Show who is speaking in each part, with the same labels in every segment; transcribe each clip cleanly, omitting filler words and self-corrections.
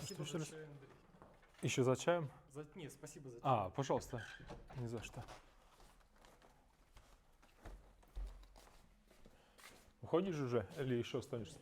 Speaker 1: Спасибо
Speaker 2: Что
Speaker 1: за
Speaker 2: раз?
Speaker 1: чай, Андрей.
Speaker 2: Еще за чаем?
Speaker 1: Нет, спасибо за чай.
Speaker 2: А, пожалуйста. Ни за что. Уходишь уже или еще останешься?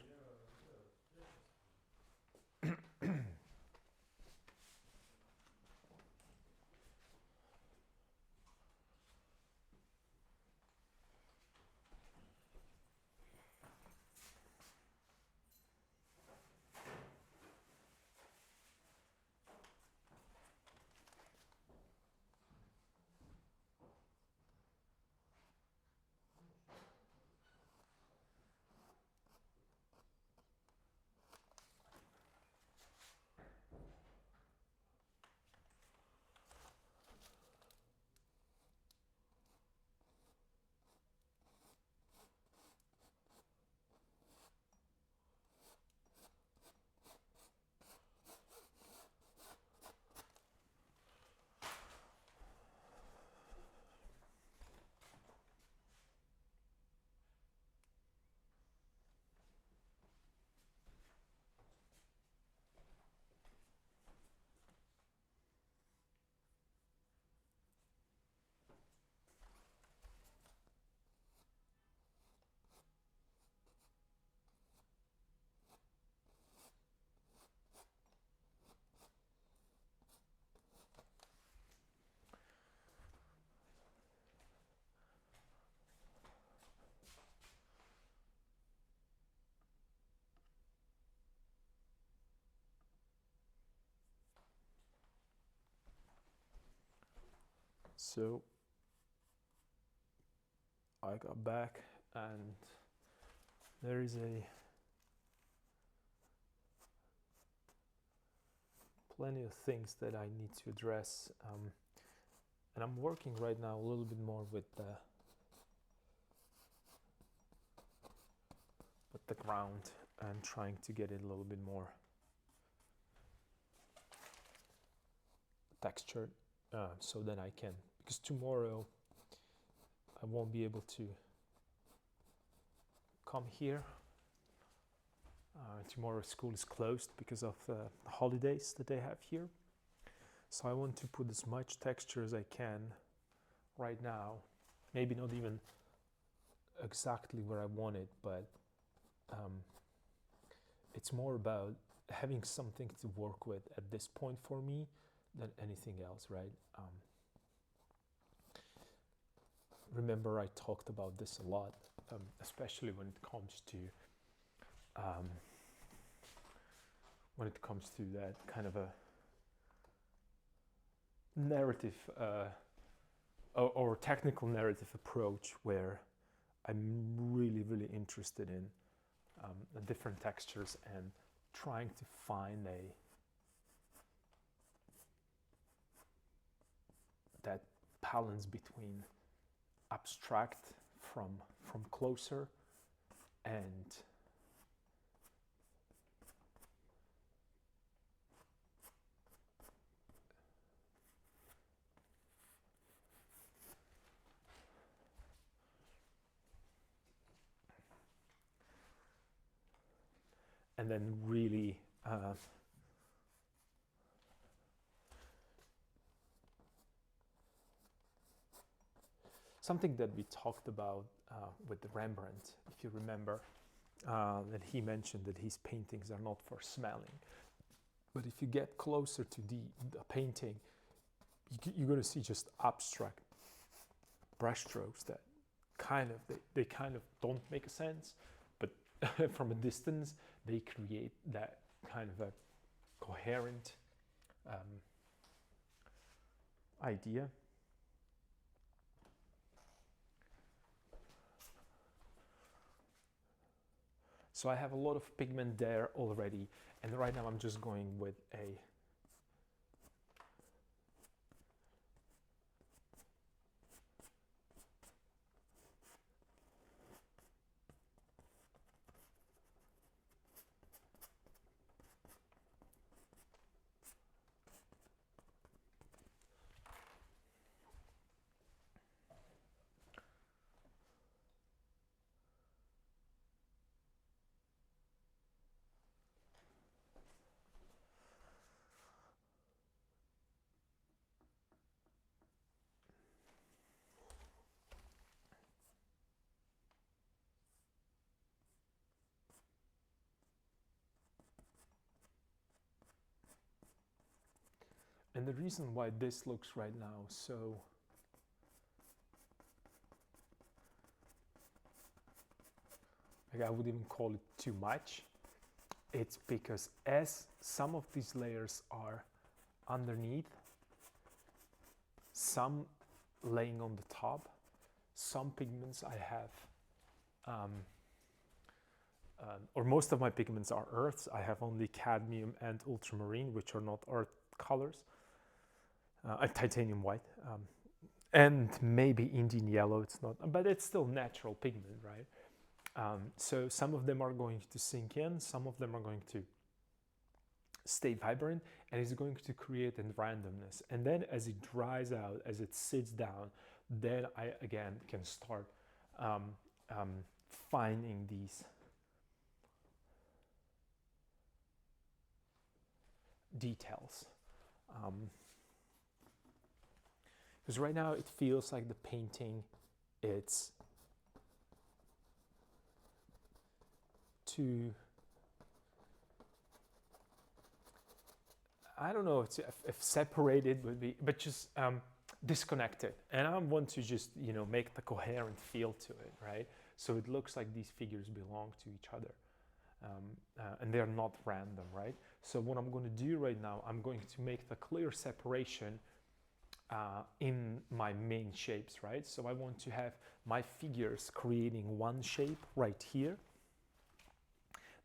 Speaker 2: So I got back and there is plenty of things that I need to address, and I'm working right now a little bit more with the ground and trying to get it a little bit more textured, so that I can, because tomorrow I won't be able to come here. Tomorrow school is closed because of the holidays that they have here. So I want to put as much texture as I can right now. Maybe not even exactly where I want it, but it's more about having something to work with at this point for me than anything else, right? Remember, I talked about this a lot, especially when it comes to that kind of a narrative or technical narrative approach, where I'm really interested in the different textures and trying to find that balance between abstract from closer and then really something that we talked about with the Rembrandt, if you remember, that he mentioned that his paintings are not for smelling. But if you get closer to the painting, you're going to see just abstract brushstrokes that they kind of don't make a sense, but from a distance they create that kind of a coherent idea. So I have a lot of pigment there already, and right now I'm just going with a And the reason why this looks right now so like I would even call it too much, it's because as some of these layers are underneath, some laying on the top, some pigments I have, or most of my pigments are earths. I have only cadmium and ultramarine, which are not earth colors, titanium white, and maybe Indian yellow. It's not, but it's still natural pigment, right? So some of them are going to sink in, some of them are going to stay vibrant, and it's going to create a randomness. And then as it dries out, as it sits down, then I again can start finding these details. Because right now it feels like the painting, it's too, I don't know if separated would be, but just disconnected. And I want to just, you know, make the coherent feel to it, right? So it looks like these figures belong to each other. And they're not random, right? So what I'm going to do right now, I'm going to make the clear separation in my main shapes, right? So I want to have my figures creating one shape right here.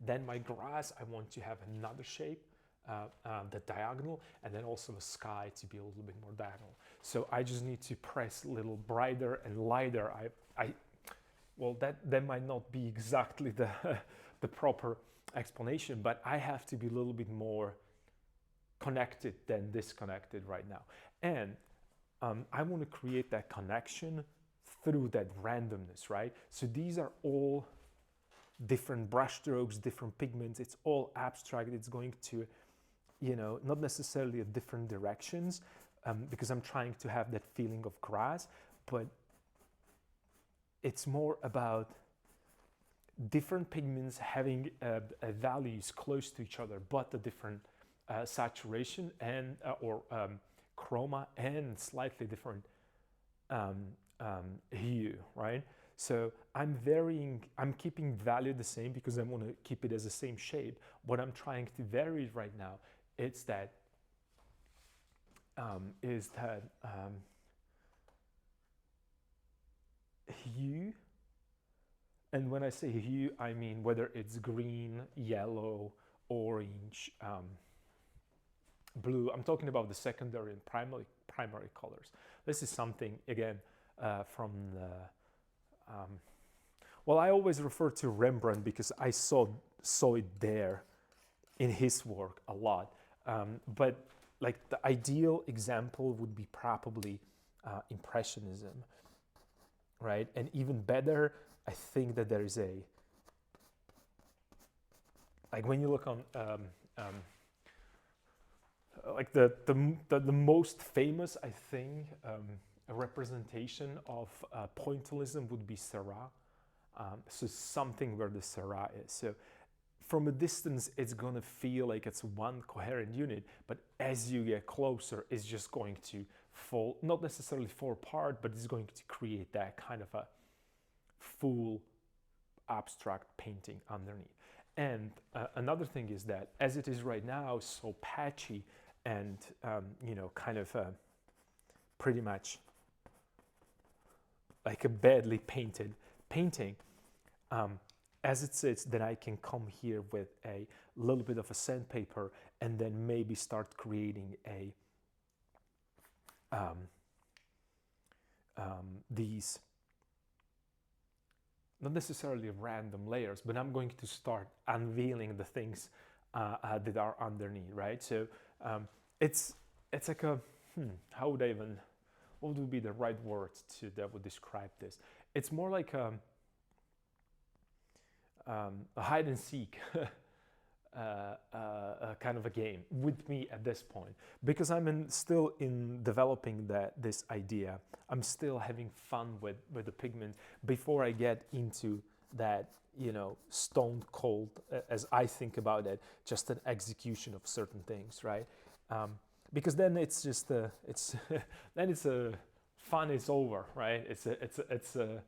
Speaker 2: Then my grass, I want to have another shape, the diagonal, and then also the sky to be a little bit more diagonal. So I just need to press a little brighter and lighter. Well, that might not be exactly the proper explanation, but I have to be a little bit more connected than disconnected right now. And I want to create that connection through that randomness, right? So these are all different brush strokes, different pigments. It's all abstract. It's going to, you know, not necessarily at different directions, because I'm trying to have that feeling of grass, but it's more about different pigments having values close to each other, but a different saturation and or chroma and slightly different hue, right? So I'm keeping value the same because I want to keep it as the same shape. What I'm trying to vary right now, it's that hue. And when I say hue, I mean whether it's green, yellow, orange, blue. I'm talking about the secondary and primary colors. This is something, again, from the, well, I always refer to Rembrandt because I saw it there in his work a lot. But like the ideal example would be probably Impressionism, right? And even better, I think that there is like when you look on like the most famous, I think, a representation of pointillism would be Seurat. So something where the Seurat is. So from a distance, it's going to feel like it's one coherent unit, but as you get closer, it's just going to fall, not necessarily fall apart, but it's going to create that kind of a full abstract painting underneath. And another thing is that as it is right now, so patchy and, you know, kind of pretty much like a badly painted painting, as it sits, then I can come here with a little bit of a sandpaper and then maybe start creating these, not necessarily random layers, but I'm going to start unveiling the things that are underneath, right? So it's like a, how would I even, what would be the right words that would describe this? It's more like a hide and seek kind of a game with me at this point, because I'm still in developing this idea. I'm still having fun with the pigment before I get into that, you know, stone cold, as I think about it, just an execution of certain things, right? because then it's just it's then it's a fun is over, right? It's a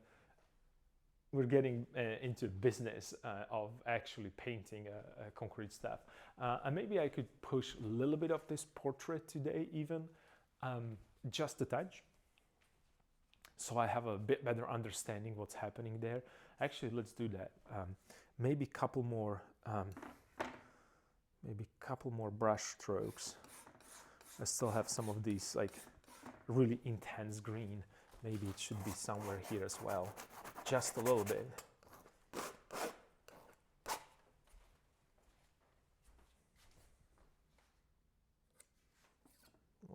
Speaker 2: we're getting into business of actually painting concrete stuff. And maybe I could push a little bit of this portrait today, even just a touch, so I have a bit better understanding what's happening there. Actually, let's do that. Maybe a couple more brush strokes. I still have some of these like really intense green. Maybe it should be somewhere here as well, just a little bit.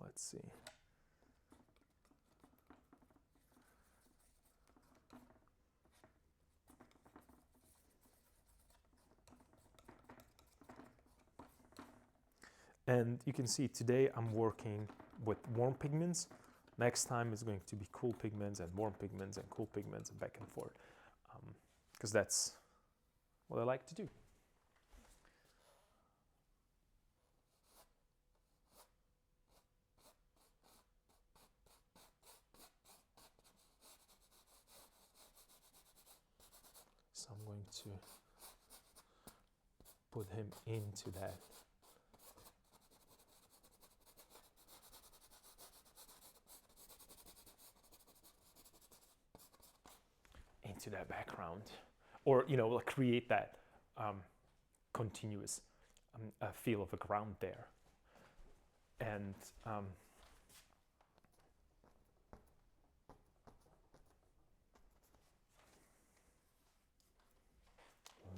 Speaker 2: Let's see. And you can see today I'm working with warm pigments. Next time is going to be cool pigments and warm pigments and cool pigments and back and forth, because that's what I like to do. So I'm going to put him into that. Into that background, or like create that continuous feel of a ground there. And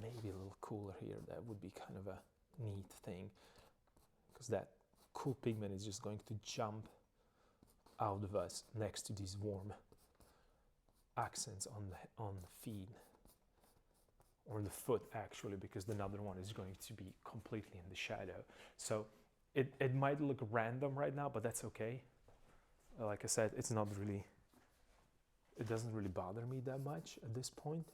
Speaker 2: maybe a little cooler here. That would be kind of a neat thing, because that cool pigment is just going to jump out of us next to these warm accents on the feet, or the foot actually, because the other one is going to be completely in the shadow. So it might look random right now, but that's okay. Like I said, it doesn't really bother me that much at this point,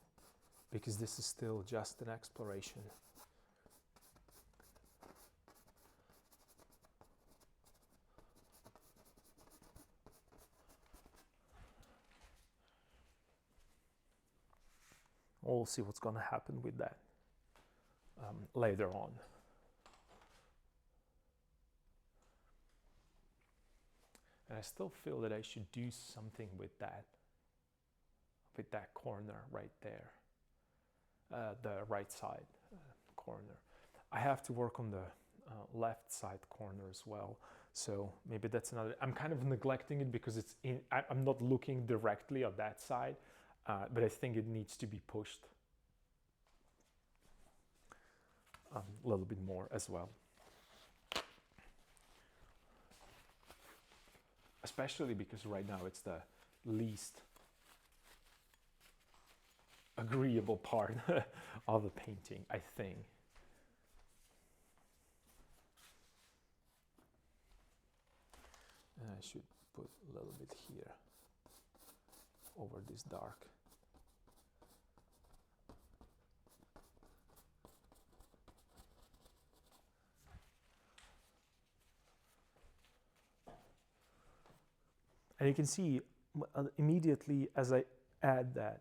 Speaker 2: because this is still just an exploration. We'll see what's going to happen with that later on. And I still feel that I should do something with that corner right there, the right side corner. I have to work on the left side corner as well. So maybe that's another. I'm kind of neglecting it because I'm not looking directly at that side, but I think it needs to be pushed a little bit more as well. Especially because right now it's the least agreeable part of the painting, I think. And I should put a little bit here over this dark. And you can see immediately as I add that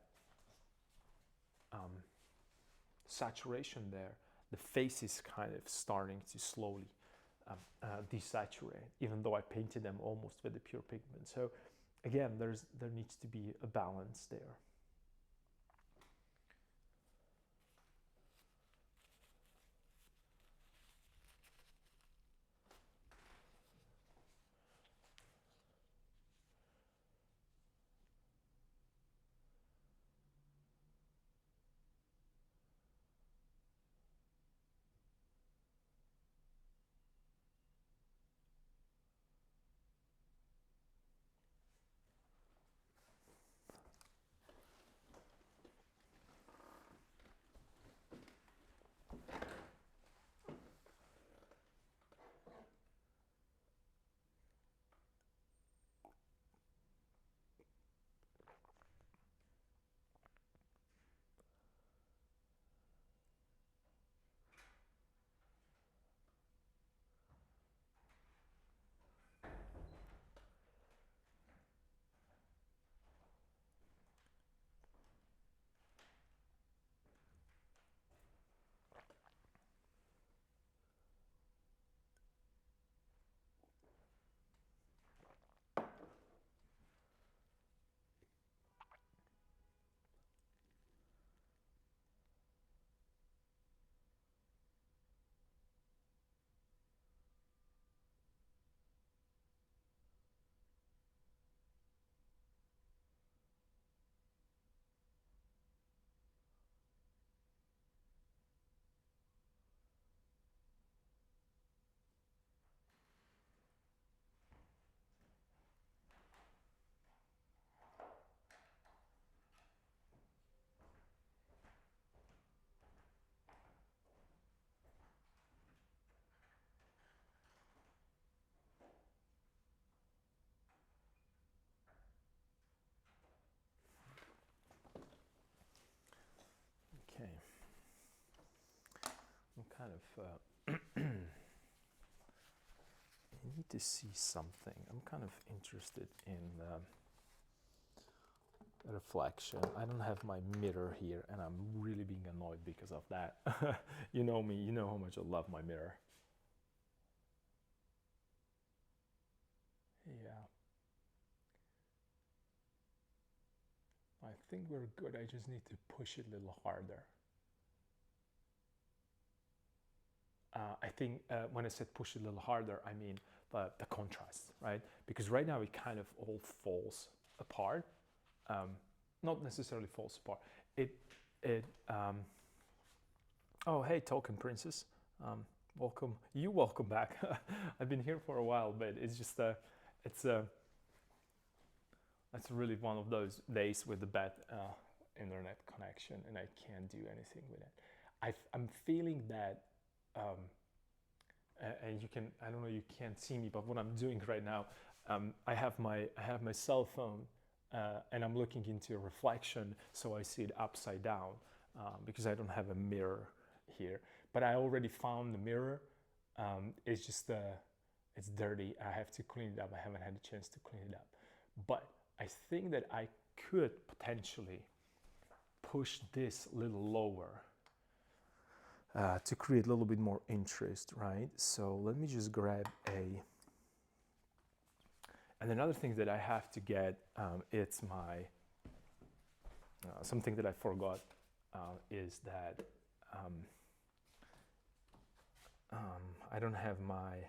Speaker 2: saturation there, the face is kind of starting to slowly desaturate, even though I painted them almost with the pure pigment. So again, there needs to be a balance there. I need to see something. I'm kind of interested in reflection. I don't have my mirror here, and I'm really being annoyed because of that. You know me, you know how much I love my mirror. Yeah. I think we're good. I just need to push it a little harder. I think when I said push it a little harder, I mean the contrast, right? Because right now it kind of all falls apart. Not necessarily falls apart. It. Oh, hey, Token Princess. Welcome. Welcome back. I've been here for a while, but it's just it's it's really one of those days with the bad internet connection, and I can't do anything with it. I'm feeling that, and you can, I don't know, you can't see me, but what I'm doing right now, I have my cell phone, and I'm looking into a reflection, so I see it upside down because I don't have a mirror here. But I already found the mirror. It's just it's dirty. I have to clean it up. I haven't had a chance to clean it up, but I think that I could potentially push this a little lower to create a little bit more interest, right? So let me just grab a, and another thing that I have to get, it's my, something that I forgot is that I don't have my,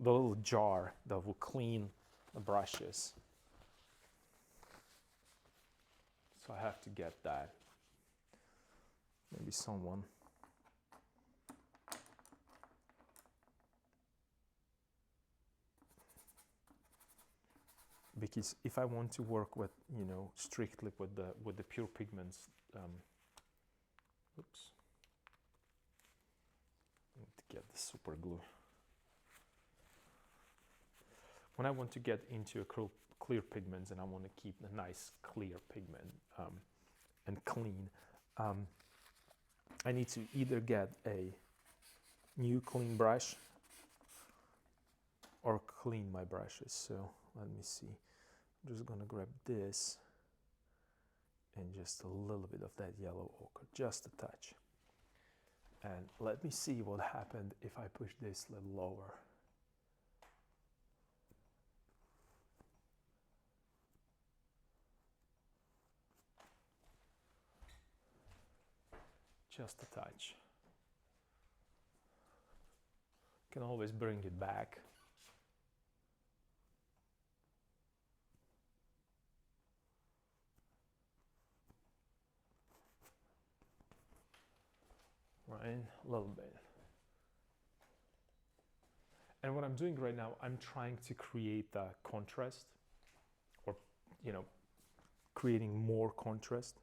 Speaker 2: the little jar that will clean the brushes. So I have to get that. Maybe someone. Because if I want to work with, you know, strictly with the pure pigments, oops, I need to get the super glue. When I want to get into a clear pigments and I want to keep a nice clear pigment and clean, I need to either get a new clean brush or clean my brushes. So let me see. I'm just gonna grab this and just a little bit of that yellow ochre, just a touch. And let me see what happened if I push this a little lower. Just a touch. Can always bring it back. Right, a little bit. And what I'm doing right now, I'm trying to create the contrast, or, you know, creating more contrast.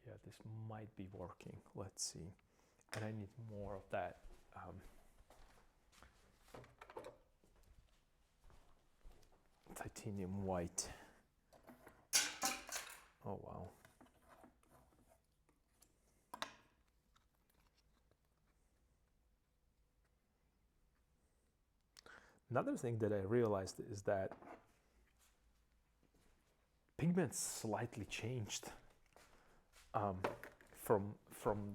Speaker 2: Yeah, this might be working. Let's see. And I need more of that. Titanium white. Oh, wow. Another thing that I realized is that pigments slightly changed from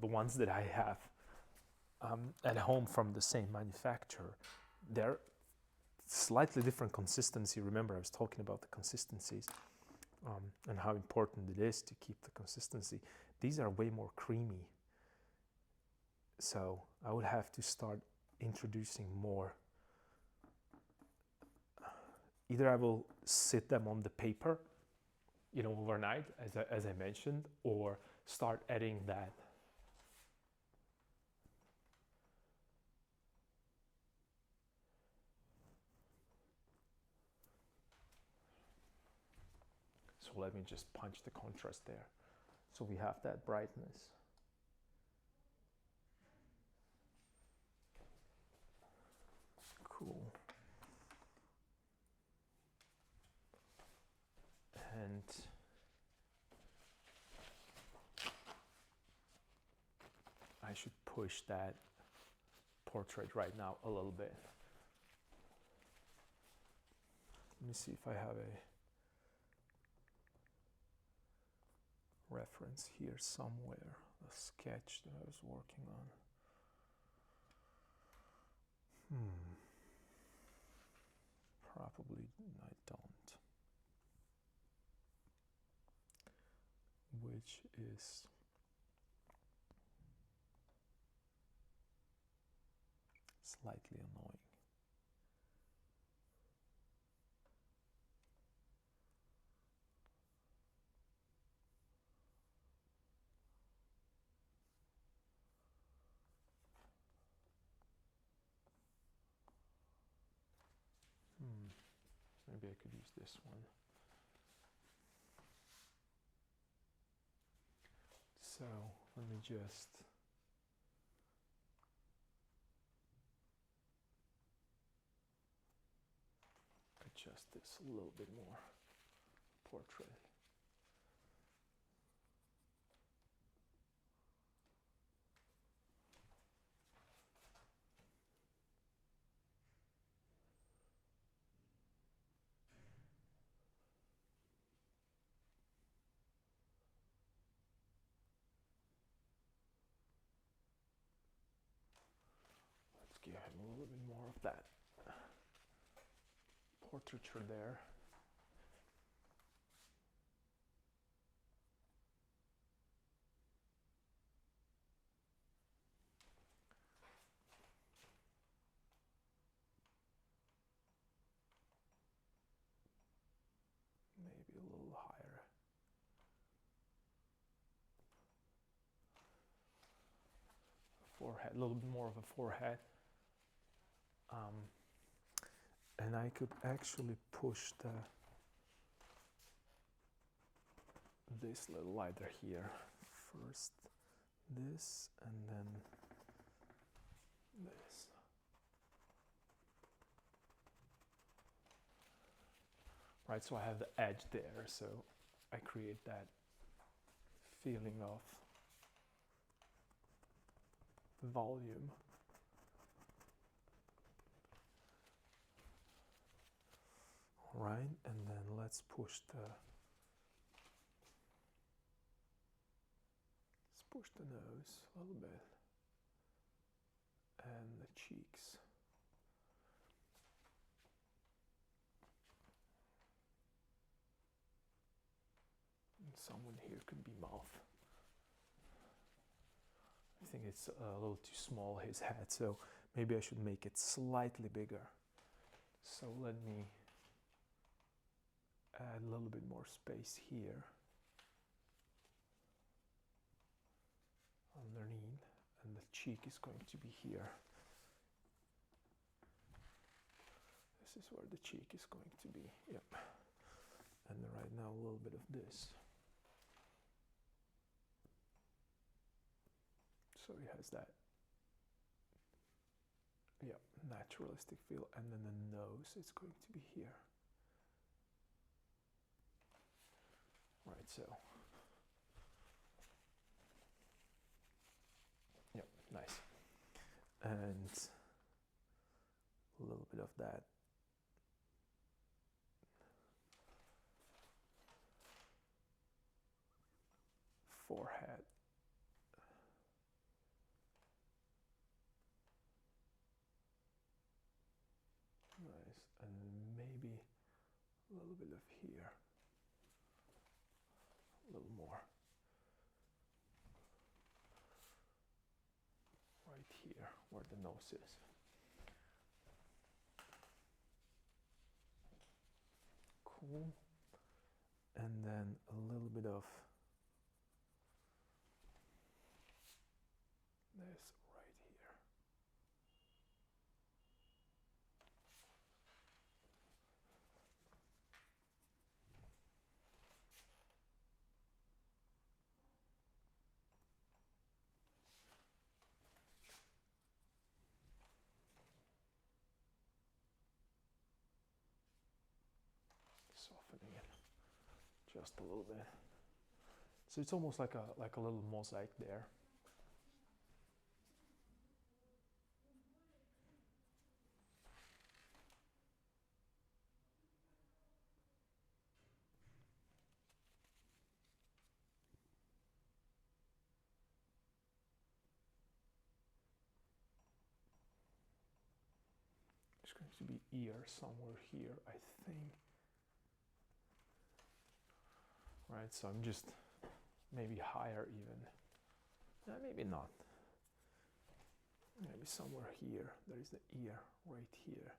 Speaker 2: the ones that I have at home from the same manufacturer. They're slightly different consistency. Remember, I was talking about the consistencies and how important it is to keep the consistency. These are way more creamy. So I would have to start introducing more. Either I will sit them on the paper overnight, as I mentioned, or start adding that. So let me just punch the contrast there. So we have that brightness. Cool. And I should push that portrait right now a little bit. Let me see if I have a reference here somewhere, a sketch that I was working on. Probably I don't. Which is slightly annoying. Maybe I could use this one. So let me just adjust this a little bit more. Portrait. Let's give him a little bit more of that portraiture there. Maybe a little higher. Forehead, a little bit more of a forehead. And I could actually push this little lighter here. First this and then this. Right, so I have the edge there, so I create that feeling of volume. All right, and then let's push the nose a little bit and the cheeks. And someone here could be mouth. I think it's a little too small, his head, so maybe I should make it slightly bigger. So let me add a little bit more space here underneath, and the cheek is going to be here. This is where the cheek is going to be, yep. And right now a little bit of this. So he has that, yeah, naturalistic feel, and then the nose is going to be here. Right, so, yep, nice. And a little bit of that forehead. Nice, and maybe a little bit of here, a little more. Right here, where the nose is. Cool. and then a little bit of this right here. Softening it just a little bit. So it's almost like a little mosaic there. There's going to be ear somewhere here, I think. Right, so I'm just maybe higher even. Maybe not. Maybe somewhere here. There is the ear right here.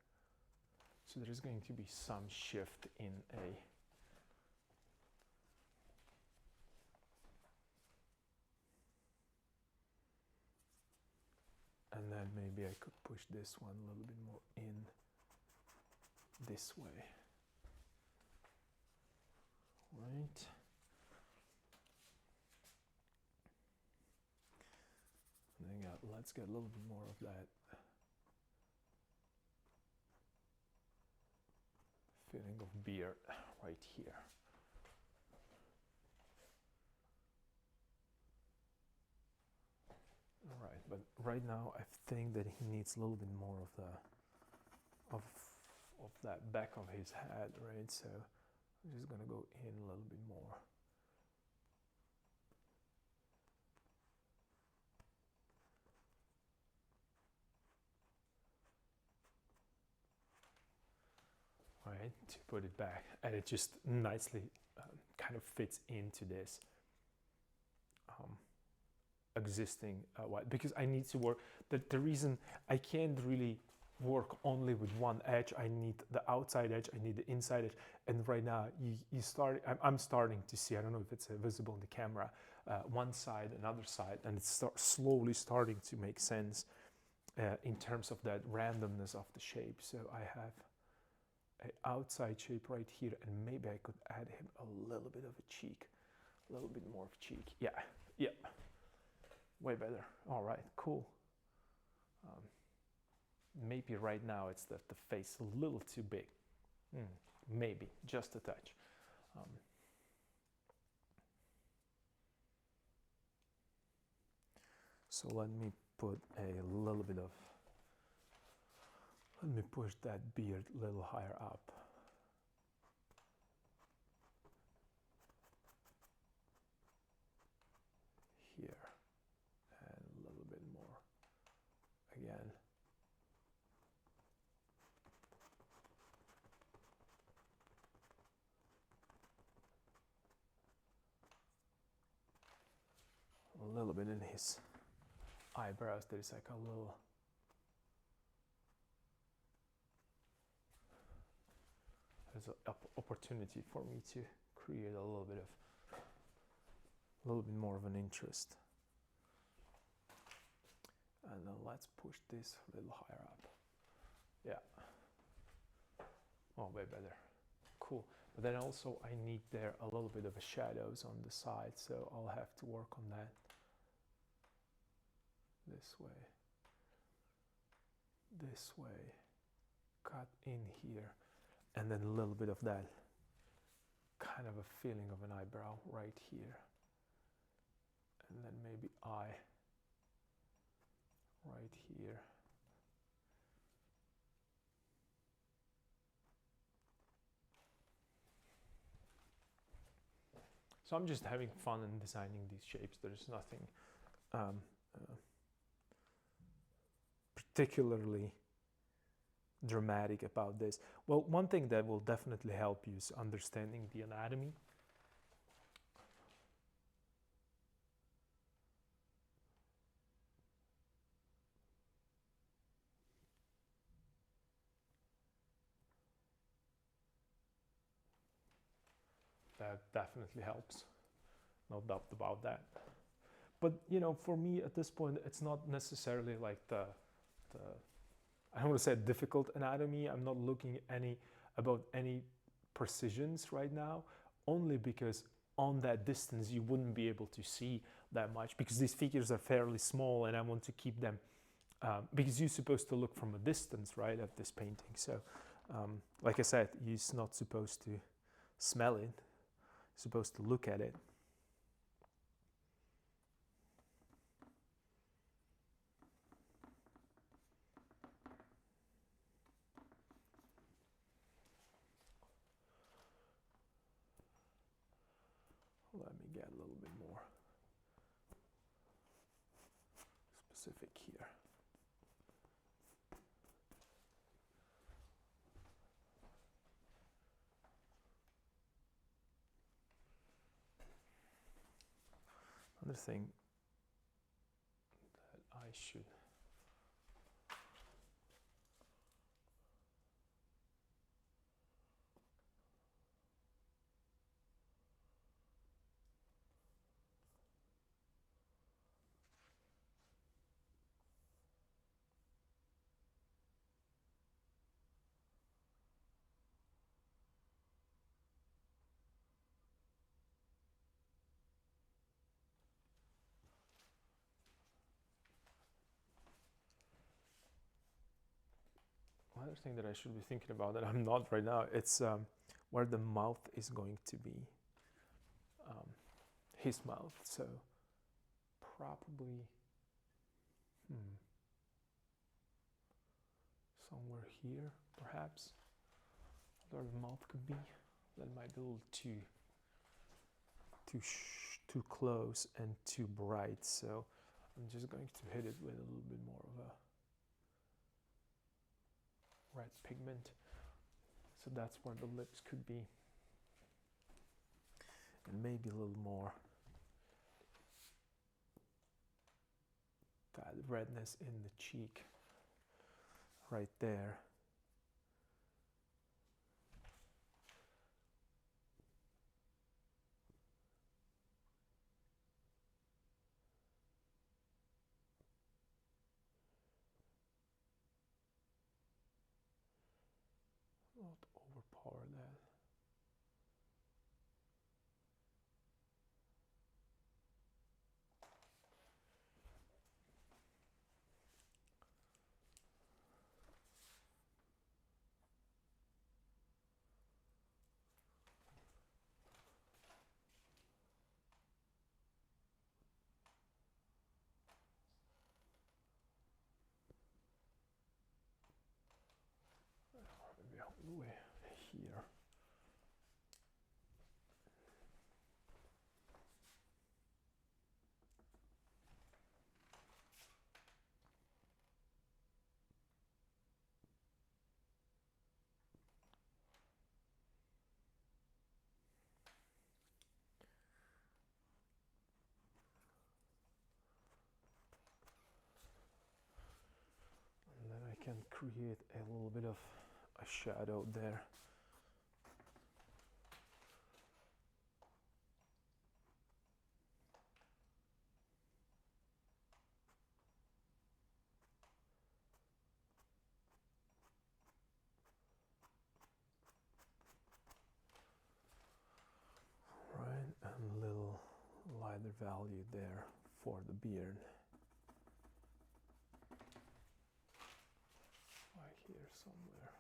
Speaker 2: So there is going to be some shift in a and then maybe I could push this one a little bit more in this way. Right. And then let's get a little bit more of that feeling of beard right here. All right, but right now I think that he needs a little bit more of the of that back of his head, right? So I'm just gonna go in a little bit more. Right, to put it back, and it just nicely kind of fits into this existing white, because I need to work. The reason I can't really work only with one edge, I need the outside edge, I need the inside edge, and right now I'm starting to see, I don't know if it's visible in the camera, one side, another side, and it's slowly starting to make sense in terms of that randomness of the shape. So I have an outside shape right here, and maybe I could add him a little bit of a cheek, a little bit more of cheek. Yeah, way better. All right, cool. Maybe right now it's that the face a little too big. Maybe just a touch. So let me put a little bit of, let me push that beard a little higher up. Here, and a little bit more again. A little bit in his eyebrows, there's like a little, there's an opportunity for me to create a little bit more of an interest. And then let's push this a little higher up. Yeah. Oh, way better. Cool. But then also I need there a little bit of a shadows on the side, so I'll have to work on that. This way, cut in here, and then a little bit of that kind of a feeling of an eyebrow right here, and then maybe eye right here. So I'm just having fun in designing these shapes. There's nothing particularly dramatic about this. Well, one thing that will definitely help you is understanding the anatomy. that definitely helps, no doubt about that. But you know, for me at this point, it's not necessarily like the I don't want to say difficult anatomy. I'm not looking about any precisions right now, only because on that distance you wouldn't be able to see that much, because these figures are fairly small and I want to keep them because you're supposed to look from a distance, right, at this painting. So like I said, you're not supposed to smell it, you're supposed to look at it. Let me get a little bit more specific here. Another thing that I should another thing that I should be thinking about that I'm not right now, it's where the mouth is going to be, his mouth. So probably somewhere here, perhaps, where the mouth could be. That might be a little too close and too bright. So I'm just going to hit it with a little bit more of a red pigment. So that's where the lips could be. And maybe a little more that redness in the cheek right there. Not overpower that. Maybe all the way here. And then I can create a little bit of a shadow there. Right, and a little lighter value there for the beard. Like here somewhere.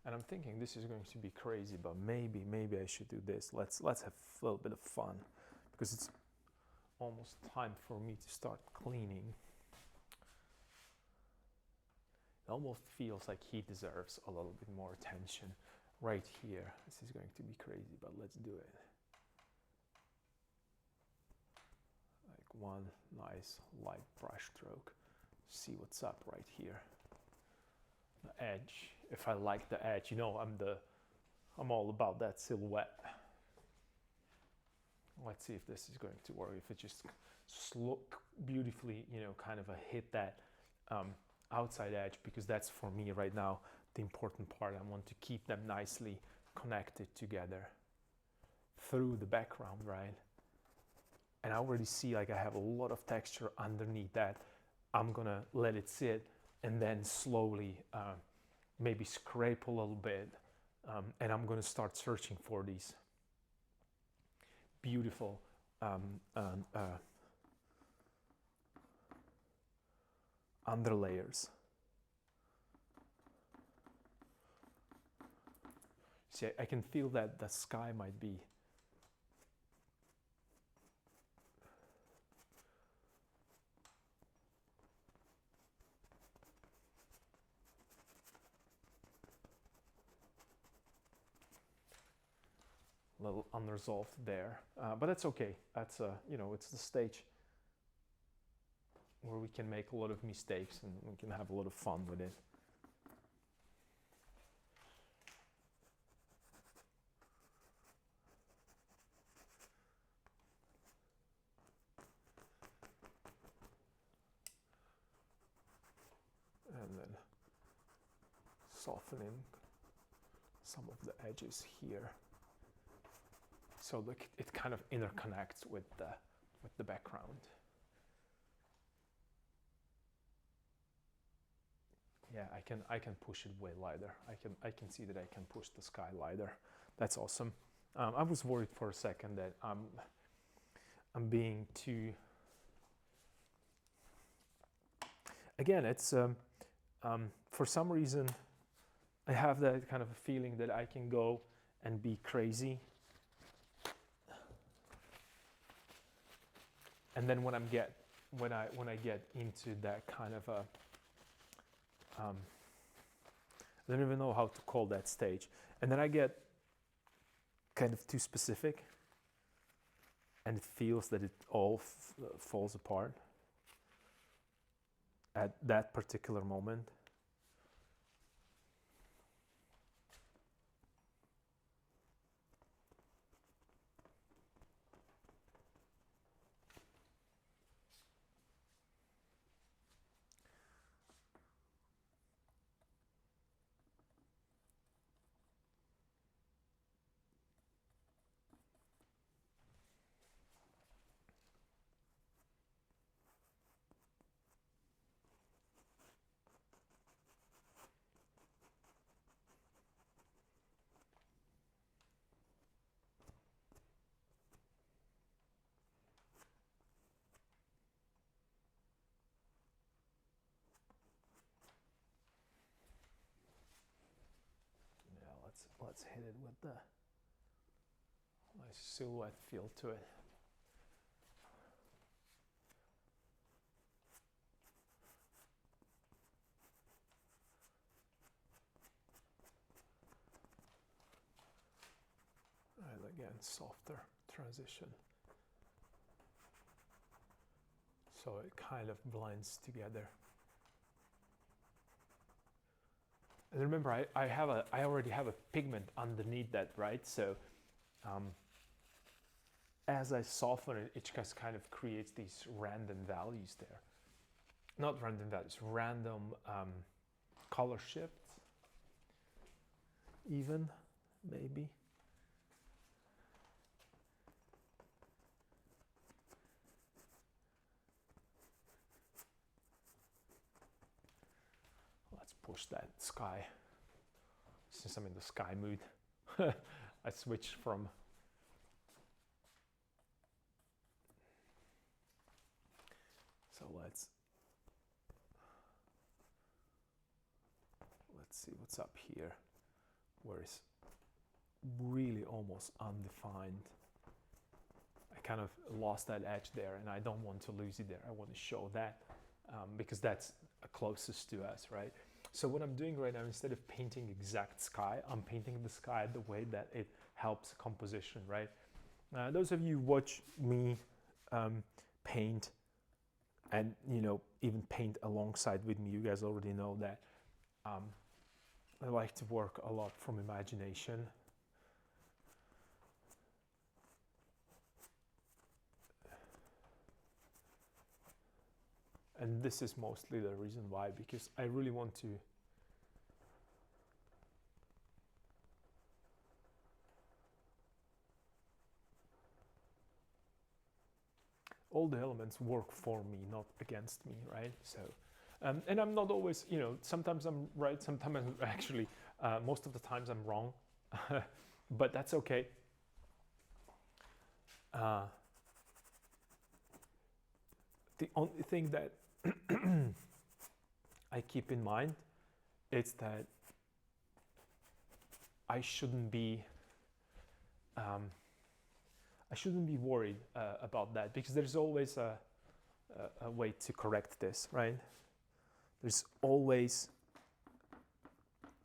Speaker 2: And I'm thinking this is going to be crazy, but maybe I should do this. Let's have a little bit of fun, because it's almost time for me to start cleaning. It almost feels like he deserves a little bit more attention right here. This is going to be crazy, but let's do it. Like one nice light brush stroke. See what's up right here. The edge. If I like the edge, you know, I'm all about that silhouette. Let's see if this is going to work. If it just look beautifully, you know, kind of a hit that outside edge, because that's for me right now the important part. I want to keep them nicely connected together through the background, right? And I already see like I have a lot of texture underneath that. I'm gonna let it sit and then slowly maybe scrape a little bit, and I'm gonna start searching for these beautiful underlayers. See, I can feel that the sky might be a little unresolved there, but that's okay. That's you know, it's the stage where we can make a lot of mistakes and we can have a lot of fun with it. And then softening some of the edges here, so look, it kind of interconnects with the background. Yeah, I can push it way lighter. I can see that I can push the sky lighter. That's awesome. I was worried for a second that I'm being too. Again, it's for some reason I have that kind of a feeling that I can go and be crazy, and then when I get into that kind of a I don't even know how to call that stage, and then I get kind of too specific and it feels that it all falls apart at that particular moment. Let's hit it with the nice silhouette feel to it. And again, softer transition. So it kind of blends together. And remember, I already have a pigment underneath that, right? So as I soften it, it just kind of creates these random values there. Not random values, random color shifts, even, maybe. Let's push that sky. Since I'm in the sky mood, I switched from so let's see what's up here, where it's really almost undefined. I kind of lost that edge there, and I don't want to lose it there. I want to show that because that's closest to us, right? So what I'm doing right now, instead of painting exact sky, I'm painting the sky the way that it helps composition, right? Those of you who watch me paint and, you know, even paint alongside with me. You guys already know that I like to work a lot from imagination. And this is mostly the reason why, because I really want to all the elements work for me, not against me, right? So, and I'm not always, you know, sometimes I'm right, sometimes I'm actually, most of the times I'm wrong, but that's okay. The only thing that I keep in mind is that I shouldn't be worried about that, because there's always a way to correct this, right? There's always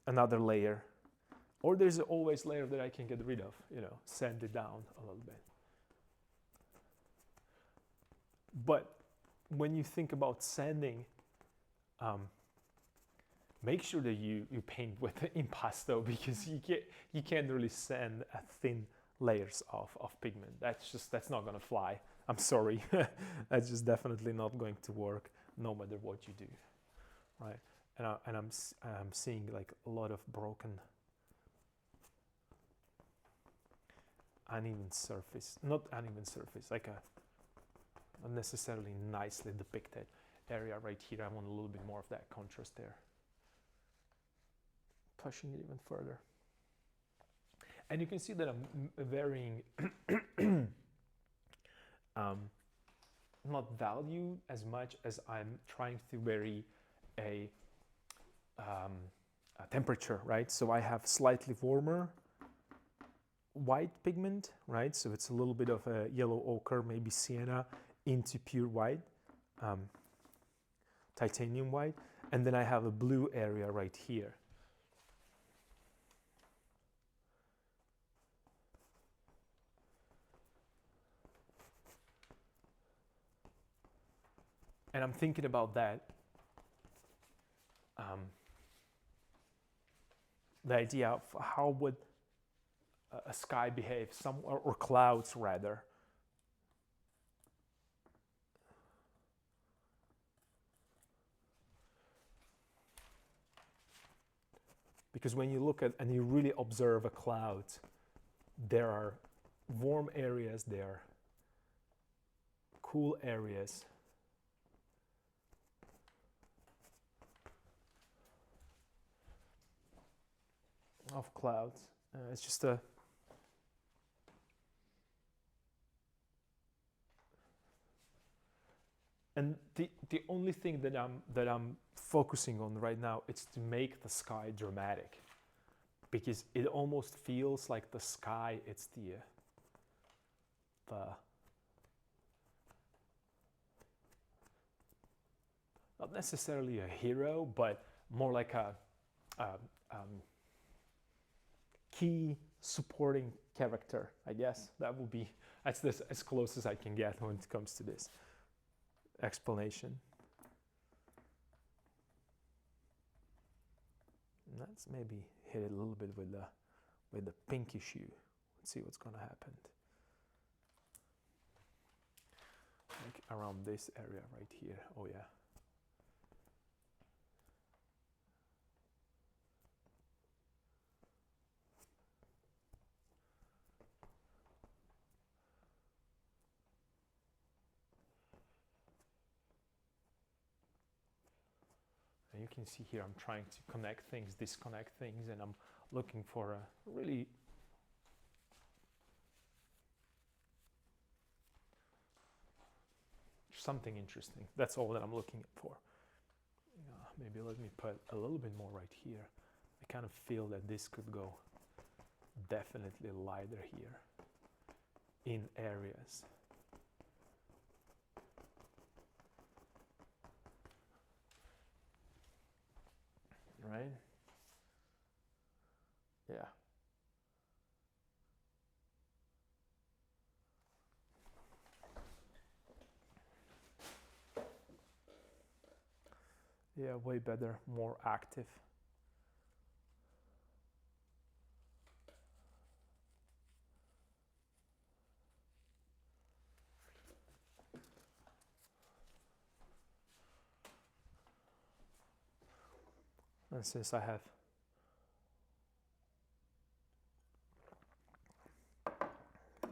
Speaker 2: another layer, or there's always layer that I can get rid of, you know, sand it down a little bit. But when you think about sanding, make sure that you paint with impasto, because you can't really sand a thin layers of pigment. That's not gonna fly. I'm sorry. That's just definitely not going to work, no matter what you do, right? And I'm seeing like a lot of broken, uneven surface, not uneven surface, like a unnecessarily nicely depicted area right here. I want a little bit more of that contrast there, pushing it even further. And you can see that I'm varying not value as much as I'm trying to vary a temperature, right? So I have slightly warmer white pigment, right? So it's a little bit of a yellow ochre, maybe sienna, into pure white, titanium white. And then I have a blue area right here. And I'm thinking about that, the idea of how would a sky behave, or clouds rather. Because when you look at and you really observe a cloud, there are warm areas, there are cool areas. Of clouds. It's just a and the only thing that I'm focusing on right now is to make the sky dramatic, because it almost feels like the sky, it's the not necessarily a hero, but more like a key supporting character, I guess. That's as close as I can get when it comes to this explanation. And let's maybe hit it a little bit with the pinkish hue. Let's see what's gonna happen. Like around this area right here. Oh yeah. And you can see here I'm trying to connect things, disconnect things, and I'm looking for a really something interesting. That's all that I'm looking for. Maybe let me put a little bit more right here. I kind of feel that this could go definitely lighter here in areas. Right? Yeah. Yeah, way better, more active. And since I have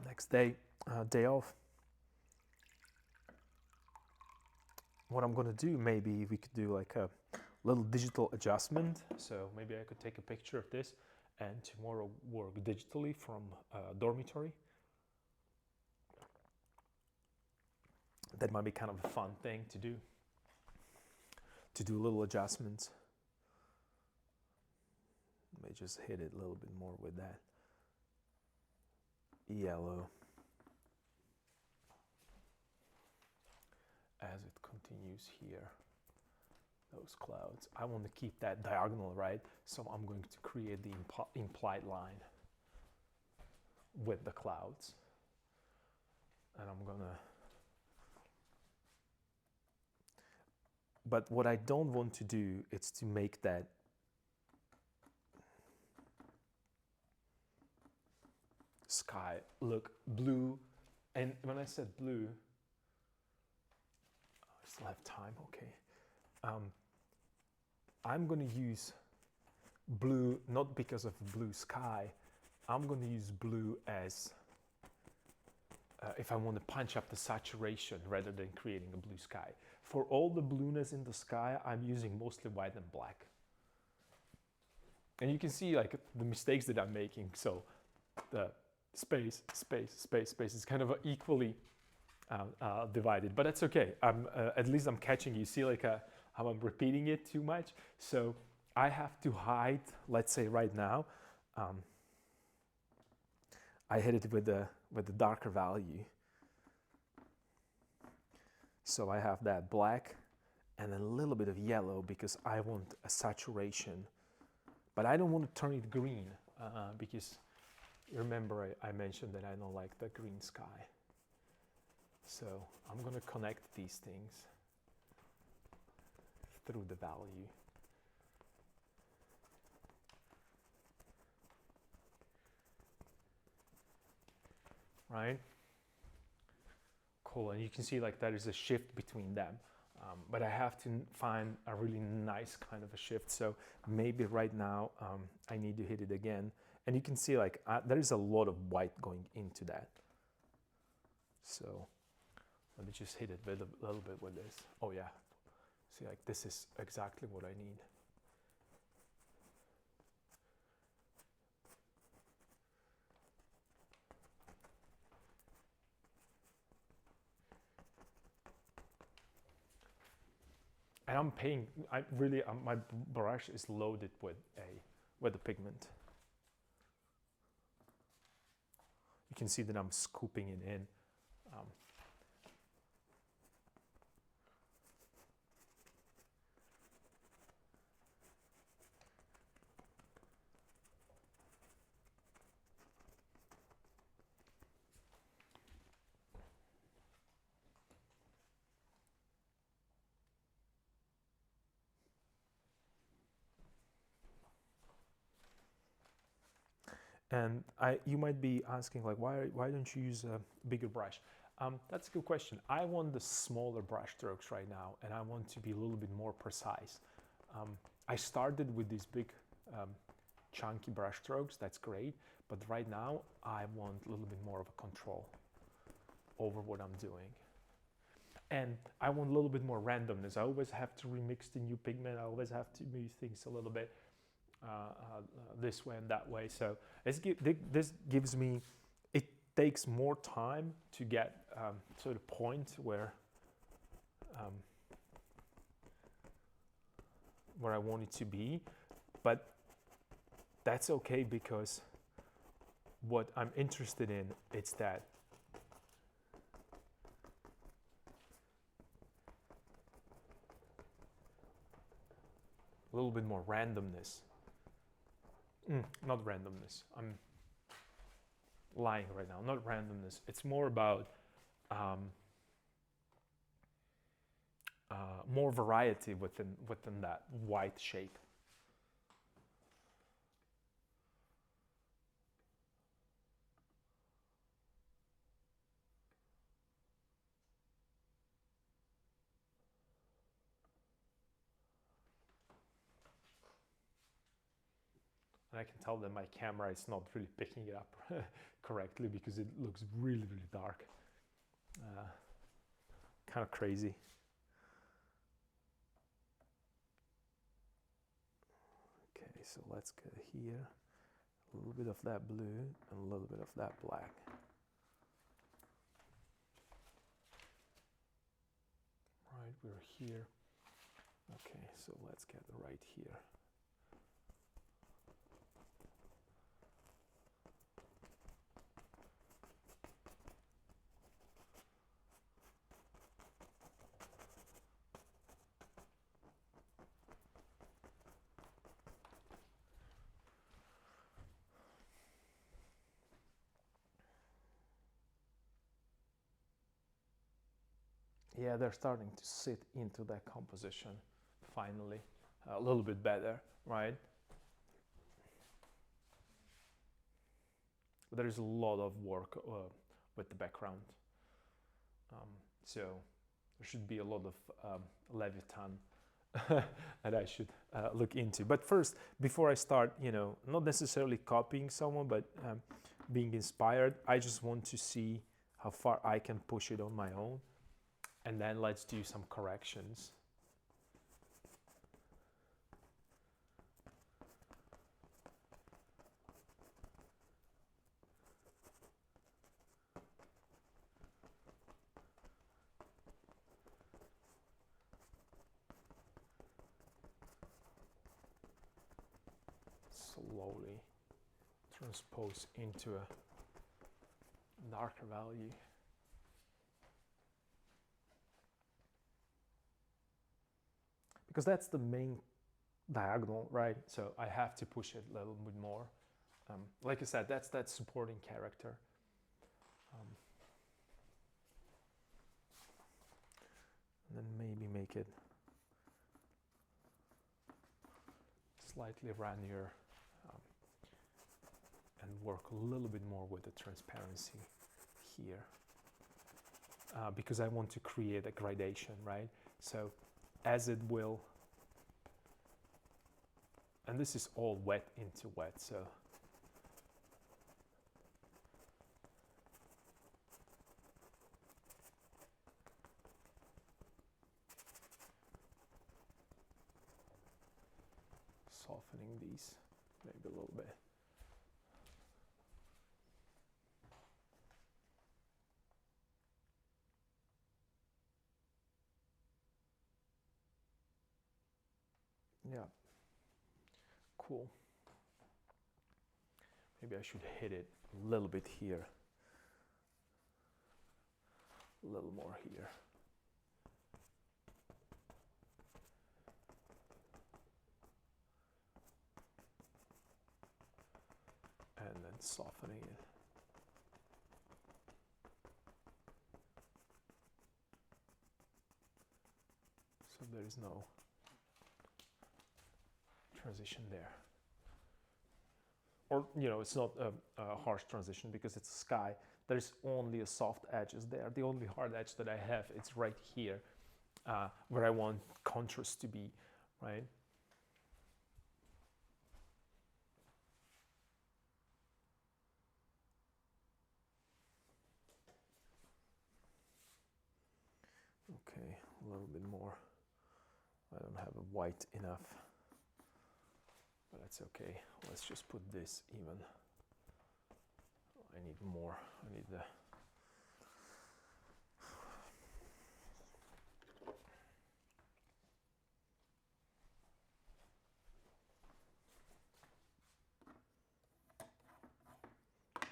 Speaker 2: next day, day off, what I'm gonna do, maybe we could do like a little digital adjustment. So maybe I could take a picture of this and tomorrow work digitally from a dormitory. That might be kind of a fun thing to do little adjustments. May just hit it a little bit more with that yellow as it continues here. Those clouds, I want to keep that diagonal, right? So I'm going to create the implied line with the clouds, and I'm gonna, but what I don't want to do is to make that sky look blue. And when I said blue, I still have time, okay. I'm going to use blue, not because of blue sky. I'm going to use blue as if I want to punch up the saturation rather than creating a blue sky. For all the blueness in the sky, I'm using mostly white and black. And you can see like the mistakes that I'm making. So the space, space, space, space is kind of equally divided, but that's okay. At least I'm catching. You see like how I'm repeating it too much. So I have to hide, let's say right now, I hit it with the darker value. So I have that black and a little bit of yellow because I want a saturation, but I don't want to turn it green because remember I mentioned that I don't like the green sky. So I'm going to connect these things through the value. Right? Cool, and you can see like there is a shift between them. But I have to find a really nice kind of a shift. So maybe right now I need to hit it again. And you can see like there is a lot of white going into that. So let me just hit it with a little bit with this. Oh yeah, see like this is exactly what I need. And I'm paying, my brush is loaded with a pigment. You can see that I'm scooping it in. And you might be asking like, why don't you use a bigger brush? That's a good question. I want the smaller brush strokes right now, and I want to be a little bit more precise. I started with these big chunky brush strokes, that's great, but right now I want a little bit more of a control over what I'm doing. And I want a little bit more randomness. I always have to remix the new pigment. I always have to move things a little bit this way and that way. So this gives me, it takes more time to get to the point where I want it to be, but that's okay because what I'm interested in is that a little bit more randomness. Not randomness. I'm lying right now. Not randomness. It's more about more variety within that white shape. And I can tell that my camera is not really picking it up correctly because it looks really, really dark. Kind of crazy. Okay, so let's go here. A little bit of that blue and a little bit of that black. Right, we're here. Okay, so let's get right here. Yeah, they're starting to sit into that composition finally a little bit better, right? There is a lot of work with the background, so there should be a lot of Leviathan that I should look into. But first, before I start, not necessarily copying someone, but being inspired, I just want to see how far I can push it on my own. And then let's do some corrections. Slowly transpose into a darker value. Because that's the main diagonal, right? So I have to push it a little bit more. Like I said, that's that supporting character. And then maybe make it slightly roundier and work a little bit more with the transparency here. Because I want to create a gradation, right? So as it will, and this is all wet into wet, so softening these maybe a little bit. Yeah, cool. Maybe I should hit it a little bit here, a little more here. And then softening it. So there is no transition there. Or, it's not a harsh transition because it's sky. There's only a soft edges there. The only hard edge that I have, it's right here where I want contrast to be, right? Okay, a little bit more. I don't have a white enough, but that's okay. Let's just put this even. I need more. I need the...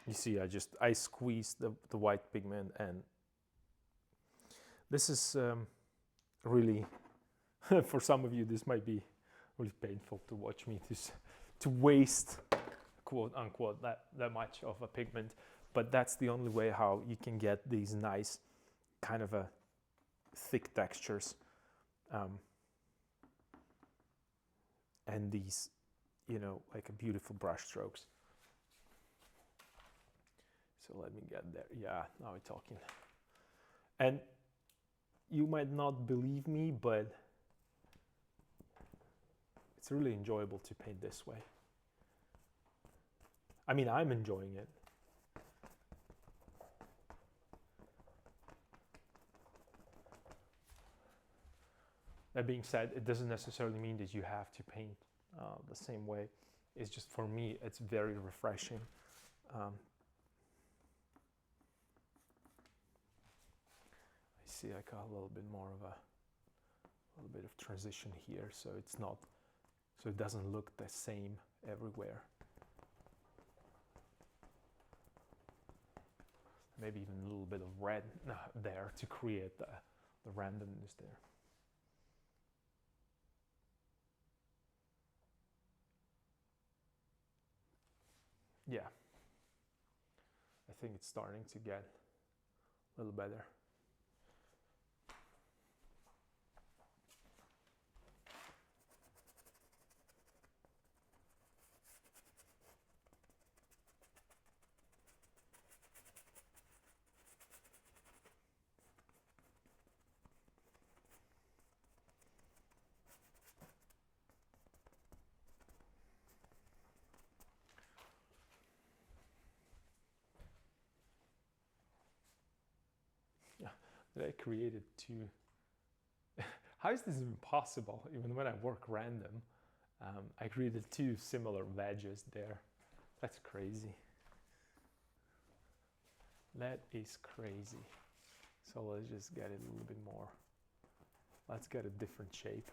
Speaker 2: You see, I squeezed the white pigment, and this is really, for some of you, this might be really painful to watch me to waste, quote unquote, that much of a pigment, but that's the only way how you can get these nice kind of a thick textures and these, like a beautiful brush strokes. So let me get there. Yeah, now we're talking. And you might not believe me, but it's really enjoyable to paint this way. I mean, I'm enjoying it. That being said, it doesn't necessarily mean that you have to paint the same way. It's just, for me, it's very refreshing. I see I got a little bit more of a little bit of transition here, so it's not, so it doesn't look the same everywhere. Maybe even a little bit of red there to create the randomness there. Yeah, I think it's starting to get a little better. That I created two. How is this even possible? Even when I work random, I created two similar wedges there. That's crazy. That is crazy. So let's just get it a little bit more. Let's get a different shape.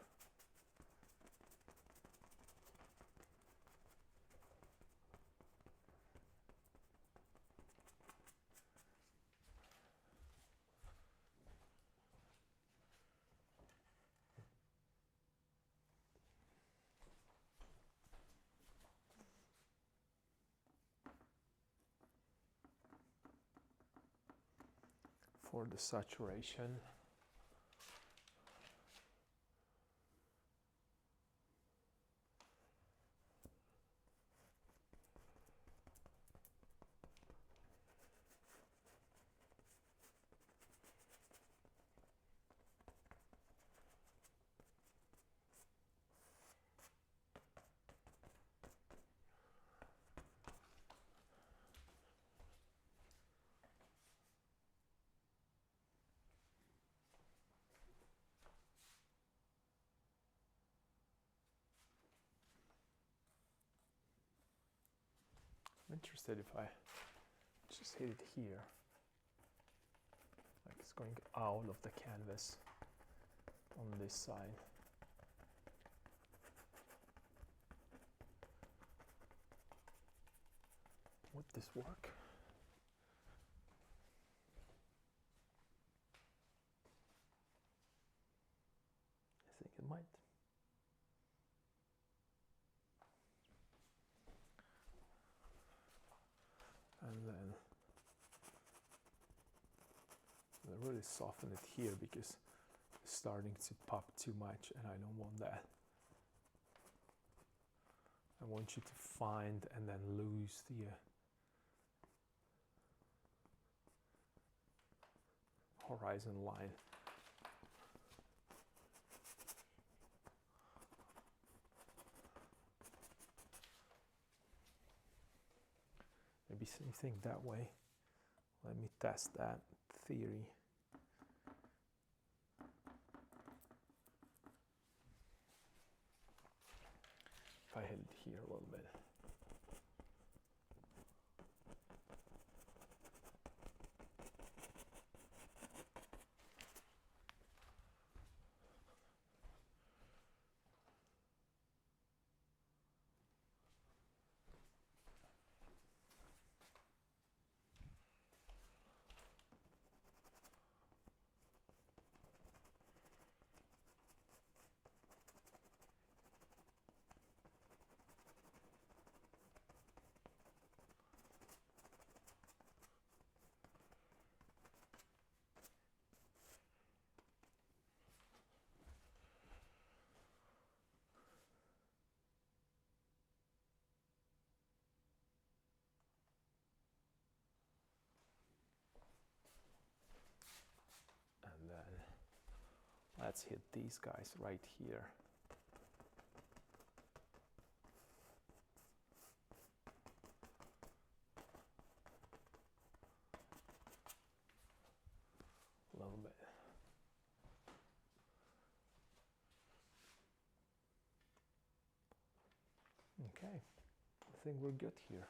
Speaker 2: For the saturation, I'm interested if I just hit it here, like it's going out of the canvas on this side. Would this work? I think it might. And then I really soften it here because it's starting to pop too much and I don't want that. I want you to find and then lose the horizon line. Maybe something that way. Let me test that theory. If I hit it here a little bit. Let's hit these guys right here. A little bit. Okay, I think we're good here.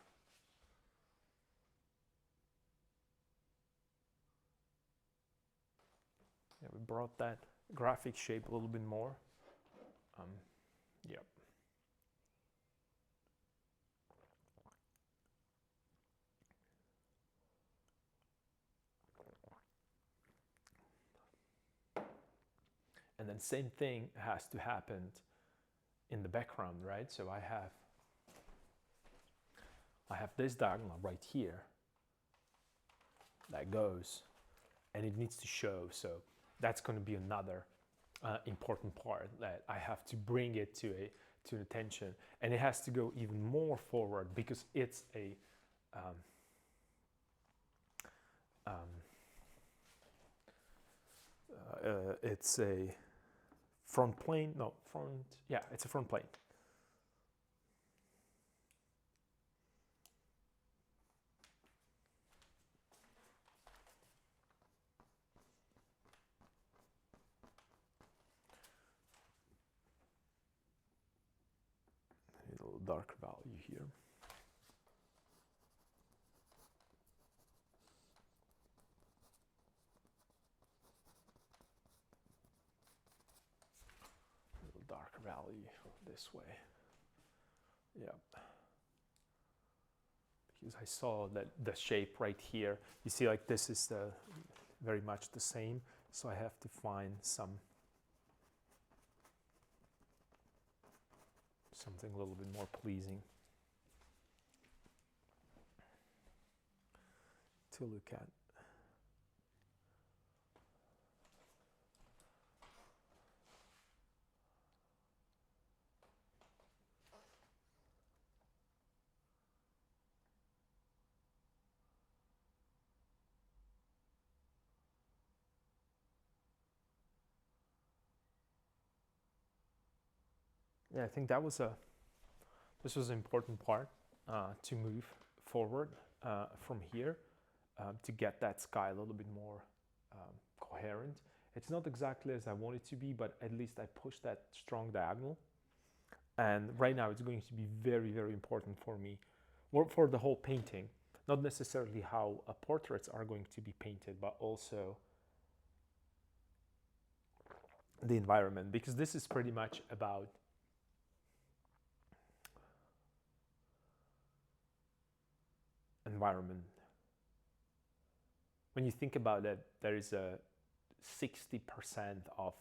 Speaker 2: Yeah, we brought that graphic shape a little bit more. Yep. And then same thing has to happen in the background, right? So I have this diagonal right here that goes, and it needs to show. So that's going to be another important part that I have to bring it to attention, and it has to go even more forward because it's a it's a front plane. No, front. Yeah, it's a front plane. A little darker value here. A little darker value this way. Yep. Because I saw that the shape right here, you see, like this is very much the same. So I have to find something a little bit more pleasing to look at. Yeah, I think this was an important part to move forward from here to get that sky a little bit more coherent. It's not exactly as I want it to be, but at least I pushed that strong diagonal. And right now it's going to be very, very important for me, or for the whole painting. Not necessarily how portraits are going to be painted, but also the environment, because this is pretty much about environment. When you think about it, there is a 60% of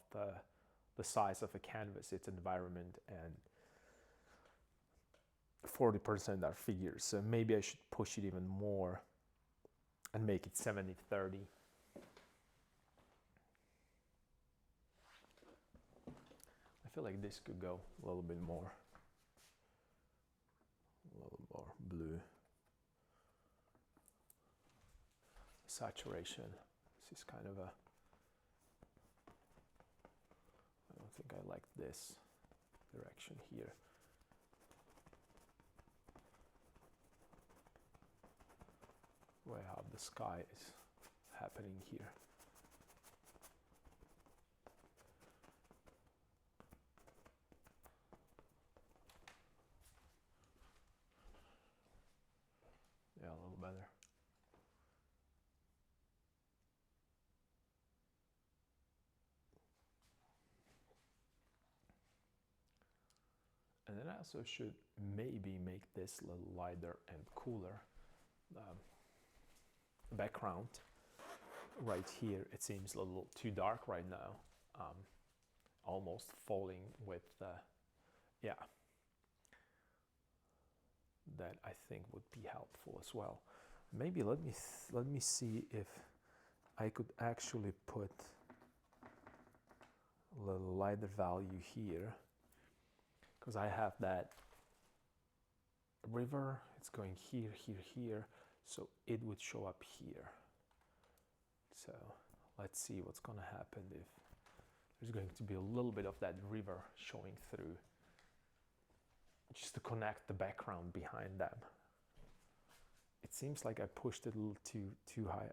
Speaker 2: the size of a canvas, it's environment, and 40% are figures. So maybe I should push it even more and make it 70-30. I feel like this could go a little bit more. A little more blue. Saturation. This is kind of a... I don't think I like this direction here. Where how the sky is happening here. Yeah, a little better. And then I also should maybe make this a little lighter and cooler. Background right here, it seems a little too dark right now. Almost falling with, yeah. That I think would be helpful as well. Maybe let me see if I could actually put a little lighter value here, because I have that river, it's going here, here, here, so it would show up here. So let's see what's gonna happen if there's going to be a little bit of that river showing through, just to connect the background behind them. It seems like I pushed it a little too high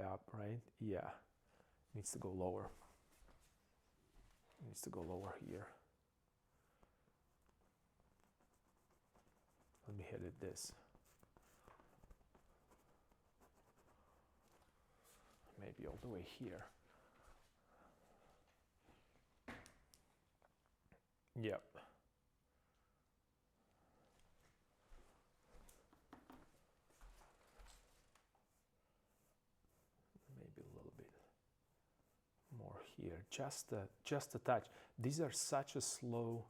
Speaker 2: up, right? Yeah, it needs to go lower. It needs to go lower here. Let me hit it this. Maybe all the way here. Yep. Maybe a little bit more here, just a touch. These are such a small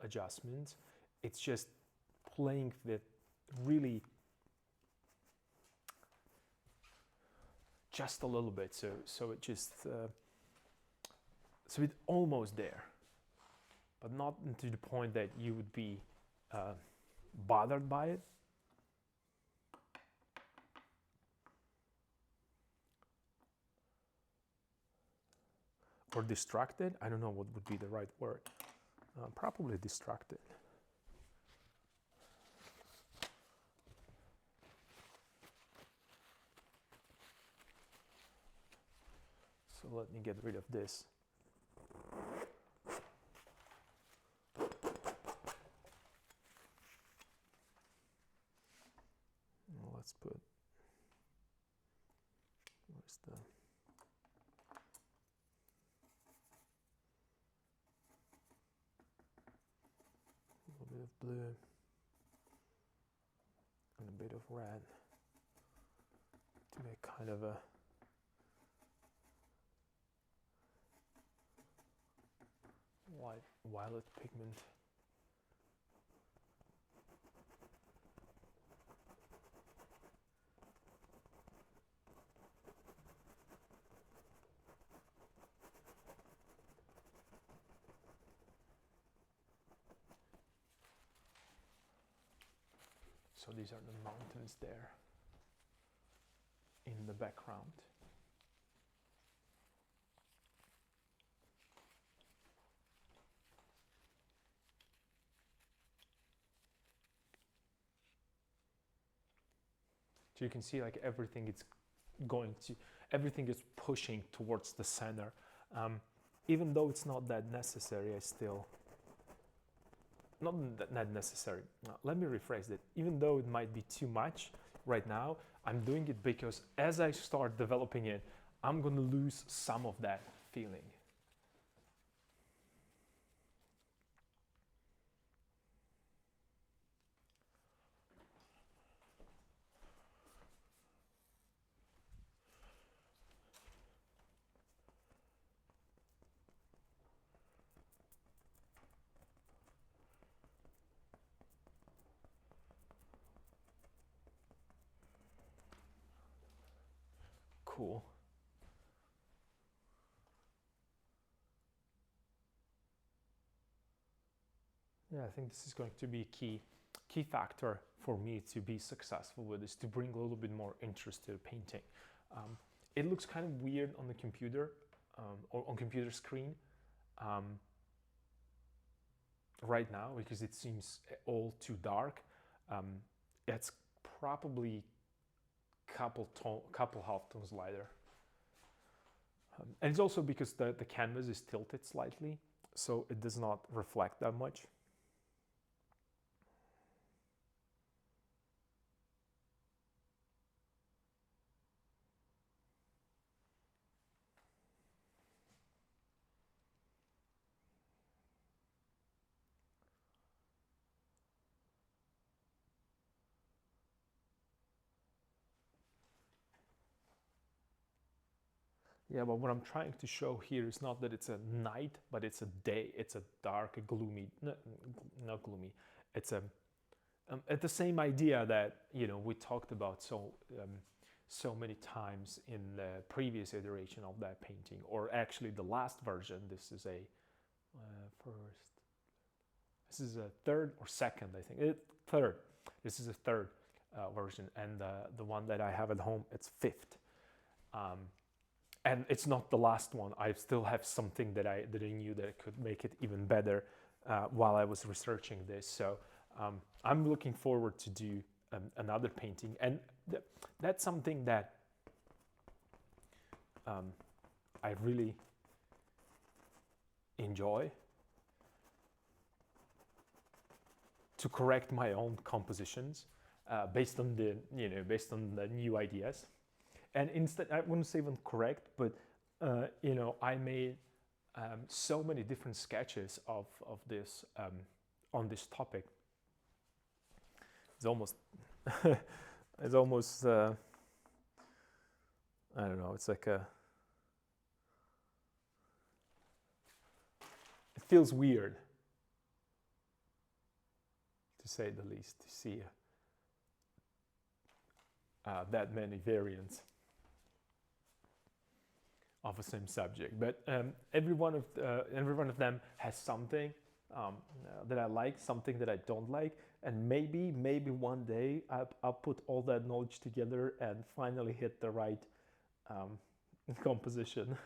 Speaker 2: adjustments. It's just playing with really just a little bit. So it just so it's almost there, but not to the point that you would be bothered by it. Or distracted. I don't know what would be the right word. Probably distracted. So let me get rid of this. Let's put, where's the, a little bit of blue and a bit of red to make kind of a violet pigment. So these are the mountains there in the background. So you can see like everything is pushing towards the center. Even though it's not that necessary, not that necessary. Let me rephrase it. Even though it might be too much right now, I'm doing it because as I start developing it, I'm going to lose some of that feeling. Cool. Yeah, I think this is going to be a key factor for me to be successful with this, to bring a little bit more interest to the painting. It looks kind of weird on the computer or on computer screen right now because it seems all too dark. It's probably couple half tones lighter. And it's also because the canvas is tilted slightly, so it does not reflect that much. Yeah, but what I'm trying to show here is not that it's a night, but it's a day. It's a dark, gloomy, not gloomy. It's the same idea that we talked about so many times in the previous iteration of that painting, or actually the last version. This is a This is a third or second, I think. Third. This is a third version, and the one that I have at home, it's fifth. and it's not the last one. I still have something that I knew that could make it even better while I was researching this. So I'm looking forward to do another painting, and that's something that I really enjoy, to correct my own compositions based on the new ideas. And instead, I wouldn't say even correct, but I made so many different sketches of this on this topic. It's almost it's almost I don't know. It's like it feels weird, to say the least, to see that many variants of the same subject. But every one of them has something that I like, something that I don't like, and maybe one day I'll put all that knowledge together and finally hit the right composition.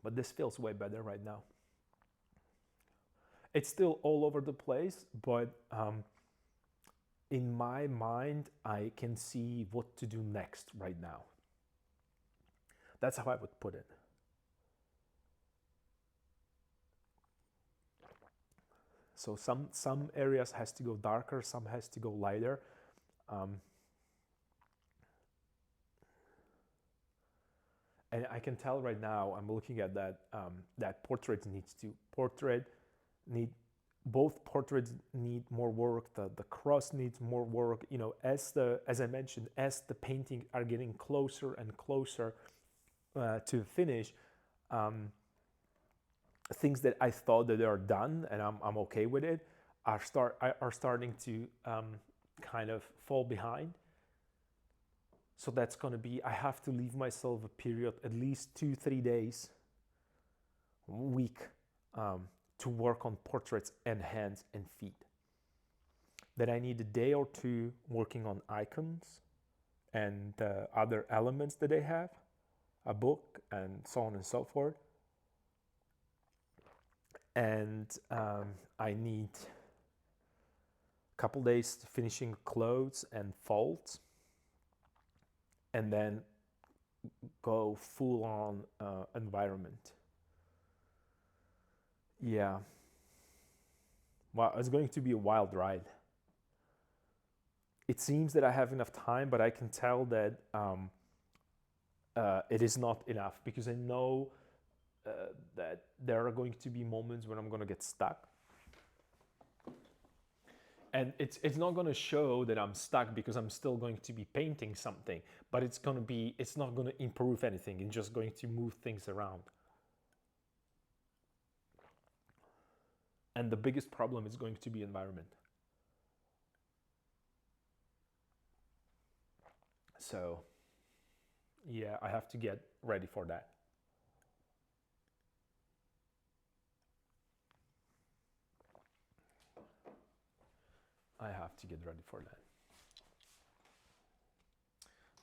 Speaker 2: But this feels way better right now. It's still all over the place, but in my mind, I can see what to do next right now. That's how I would put it. So some areas has to go darker, some has to go lighter. And I can tell right now, I'm looking at that, that both portraits need more work. The cross needs more work. As I mentioned, as the painting are getting closer and closer to finish, things that I thought that they are done and I'm okay with it are starting to kind of fall behind. So that's going to be, I have to leave myself a period, at least 2-3 days, week, to work on portraits and hands and feet. Then I need a day or two working on icons and other elements that they have, a book, and so on and so forth. And I need a couple days finishing clothes and folds, and then go full on environment. Yeah. Well, it's going to be a wild ride. It seems that I have enough time, but I can tell that it is not enough, because I know that there are going to be moments when I'm going to get stuck. And it's not going to show that I'm stuck because I'm still going to be painting something, but it's not going to improve anything. It's just going to move things around. And the biggest problem is going to be environment. So, yeah, I have to get ready for that. I have to get ready for that.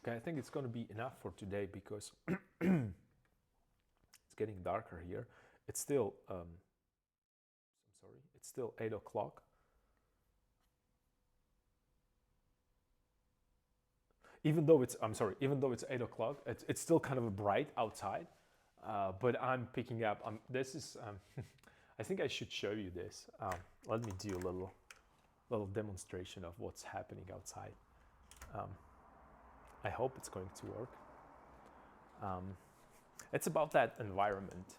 Speaker 2: Okay, I think it's going to be enough for today, because it's getting darker here. It's still, it's still 8 o'clock. Even though it's 8 o'clock, it's still kind of bright outside, but I'm picking up, this is, I think I should show you this. Let me do a little demonstration of what's happening outside. I hope it's going to work. It's about that environment.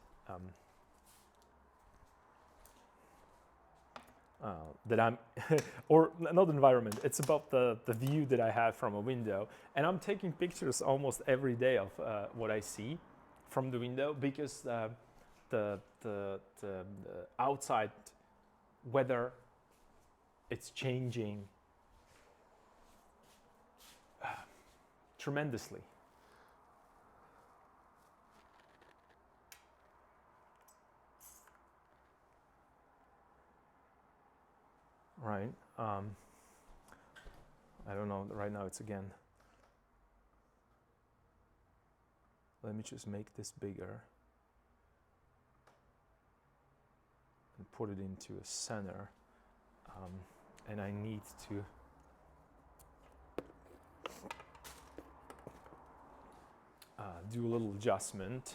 Speaker 2: That I'm, or not environment, it's about the view that I have from a window. And I'm taking pictures almost every day of what I see from the window, because the outside weather, it's changing tremendously. right? I don't know, right now it's again. Let me just make this bigger and put it into a center. And I need to do a little adjustment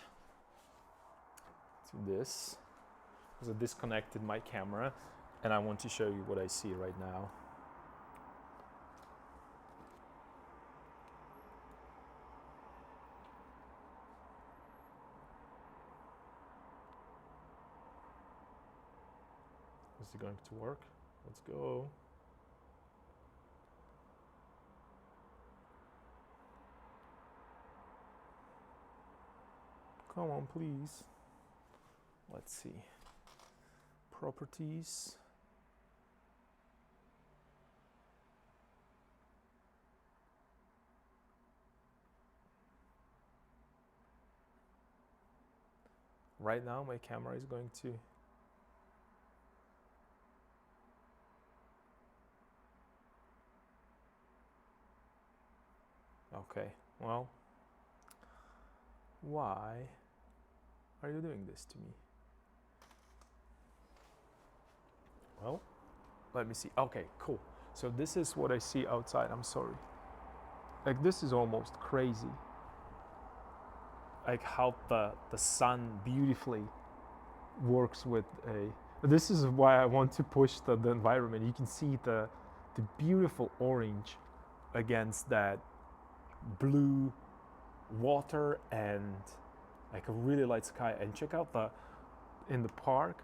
Speaker 2: to this because I disconnected my camera and I want to show you what I see right now. Is it going to work? Let's go. Come on, please. Let's see. Properties. Right now, my camera is going to. Okay, well, why are you doing this to me? Well, let me see. Okay, cool. So this is what I see outside. I'm sorry. Like, this is almost crazy. Like how the sun beautifully works with a. This is why I want to push the environment. You can see the beautiful orange against that blue water and like a really light sky. And check out in the park,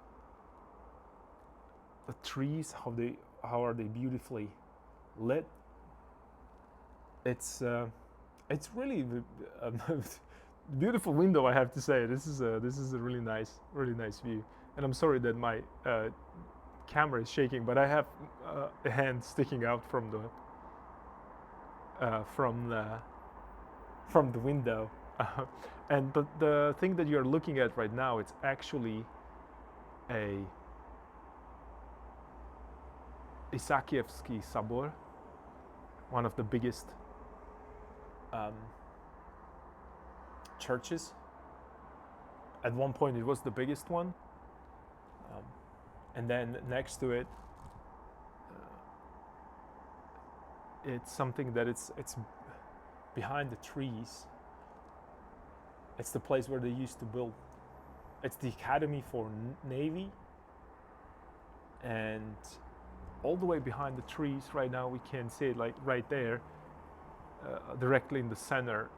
Speaker 2: the trees, how are they beautifully lit. It's really a beautiful window, I have to say. This is a really nice view. And I'm sorry that my camera is shaking, but I have a hand sticking out from the window. And the thing that you're looking at right now, it's actually a Isakievsky Sabor, one of the biggest churches. At one point it was the biggest one, and then next to it it's something that it's behind the trees. It's the place where they used to build. It's the Academy for Navy, and all the way behind the trees right now we can see it, like right there, directly in the center.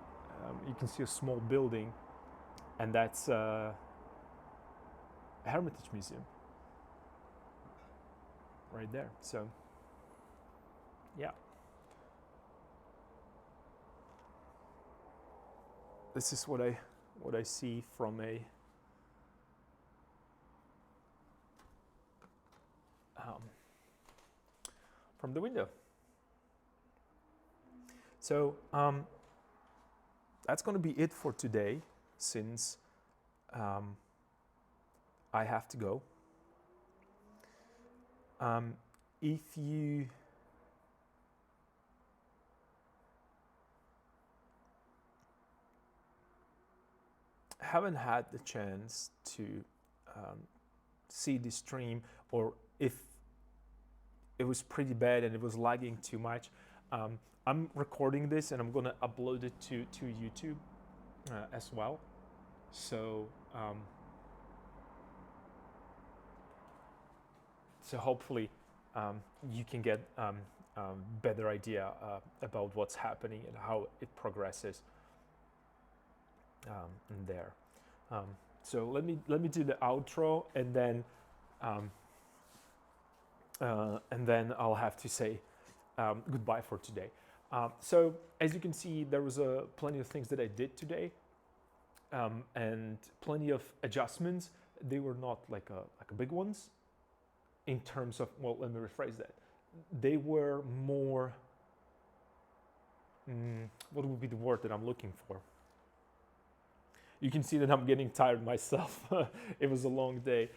Speaker 2: You can see a small building, and that's a Hermitage Museum right there. So yeah, this is what I see from the window. So that's going to be it for today, since I have to go. If you haven't had the chance to see the stream, or if it was pretty bad and it was lagging too much, I'm recording this and I'm going to upload it to YouTube as well. So hopefully you can get better idea about what's happening and how it progresses in there. So let me do the outro, and then I'll have to say goodbye for today. So as you can see, there was plenty of things that I did today, and plenty of adjustments. They were not like a big ones in terms of, well, let me rephrase that. They were more, what would be the word that I'm looking for? You can see that I'm getting tired myself. It was a long day.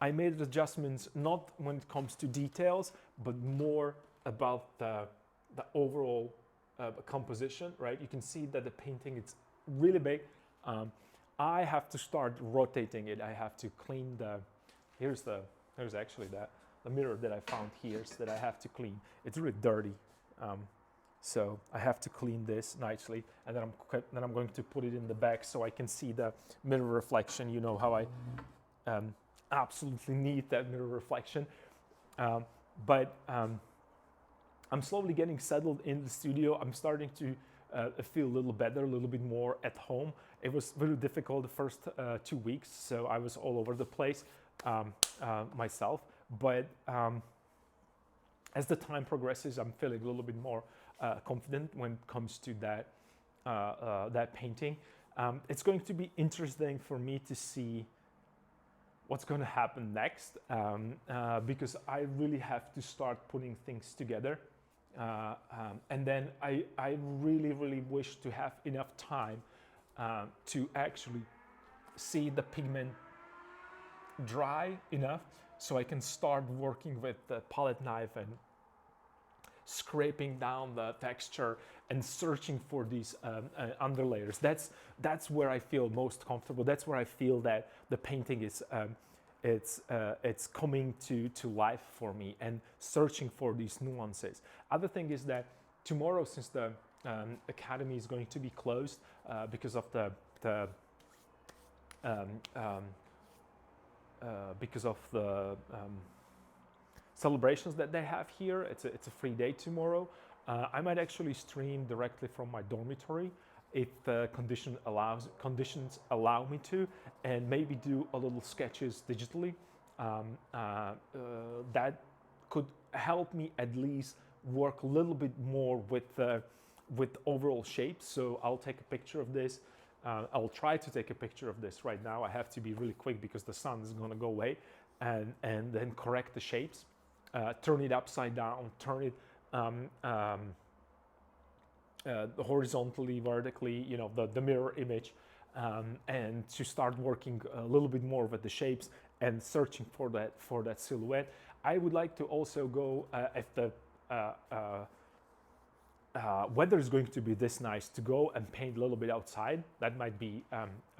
Speaker 2: I made adjustments not when it comes to details, but more about the overall composition, right? You can see that the painting is really big. I have to start rotating it. I have to clean here's actually the mirror that I found here that I have to clean. It's really dirty. So I have to clean this nicely, and then I'm going to put it in the back so I can see the mirror reflection. You know how I absolutely need that mirror reflection. But I'm slowly getting settled in the studio. I'm starting to feel a little better, a little bit more at home. It was very difficult the first 2 weeks, so I was all over the place myself. But as the time progresses, I'm feeling a little bit more confident when it comes to that painting. It's going to be interesting for me to see what's going to happen next, because I really have to start putting things together. And then I really wish to have enough time to actually see the pigment dry enough so I can start working with the palette knife and scraping down the texture and searching for these underlayers. That's where I feel most comfortable. That's where I feel that the painting is it's coming to life for me, and searching for these nuances. Other thing is that tomorrow, since the academy is going to be closed because of the celebrations that they have here, it's a free day tomorrow. I might actually stream directly from my dormitory if the conditions allow me to, and maybe do a little sketches digitally. That could help me at least work a little bit more with overall shapes. So I'll take a picture of this. I'll try to take a picture of this right now. I have to be really quick because the sun is going to go away, and then correct the shapes, turn it upside down, turn it horizontally, vertically, you know, the mirror image, and to start working a little bit more with the shapes and searching for that silhouette. I would like to also go if the weather is going to be this nice, to go and paint a little bit outside. That might be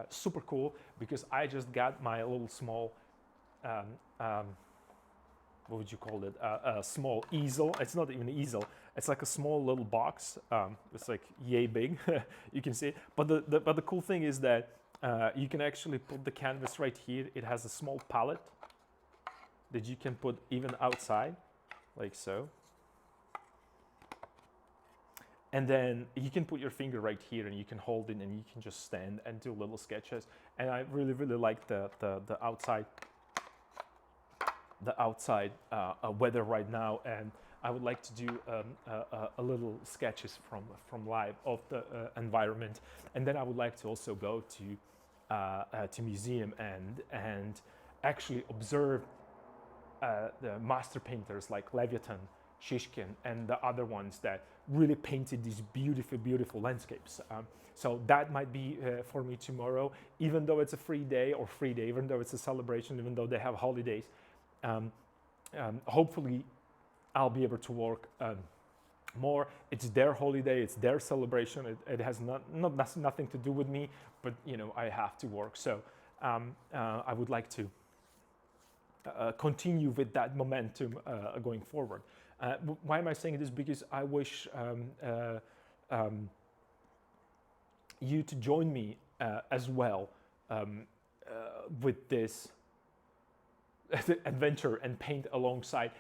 Speaker 2: super cool, because I just got my little small what would you call it? A small easel. It's not even an easel. It's like a small little box. It's like yay big. You can see it. But the cool thing is that you can actually put the canvas right here. It has a small palette that you can put even outside, like so. And then you can put your finger right here, and you can hold it, and you can just stand and do little sketches. And I really like the outside. The outside weather right now, and I would like to do a little sketches from live of the environment, and then I would like to also go to museum and actually observe the master painters like Leviathan, Shishkin, and the other ones that really painted these beautiful landscapes. So that might be for me tomorrow, even though it's a free day, even though it's a celebration, even though they have holidays. Hopefully I'll be able to work more. It's their holiday, it's their celebration. It has nothing to do with me, but you know, I have to work. So I would like to continue with that momentum going forward. Why am I saying this? Because I wish you to join me as well with this adventure and paint alongside,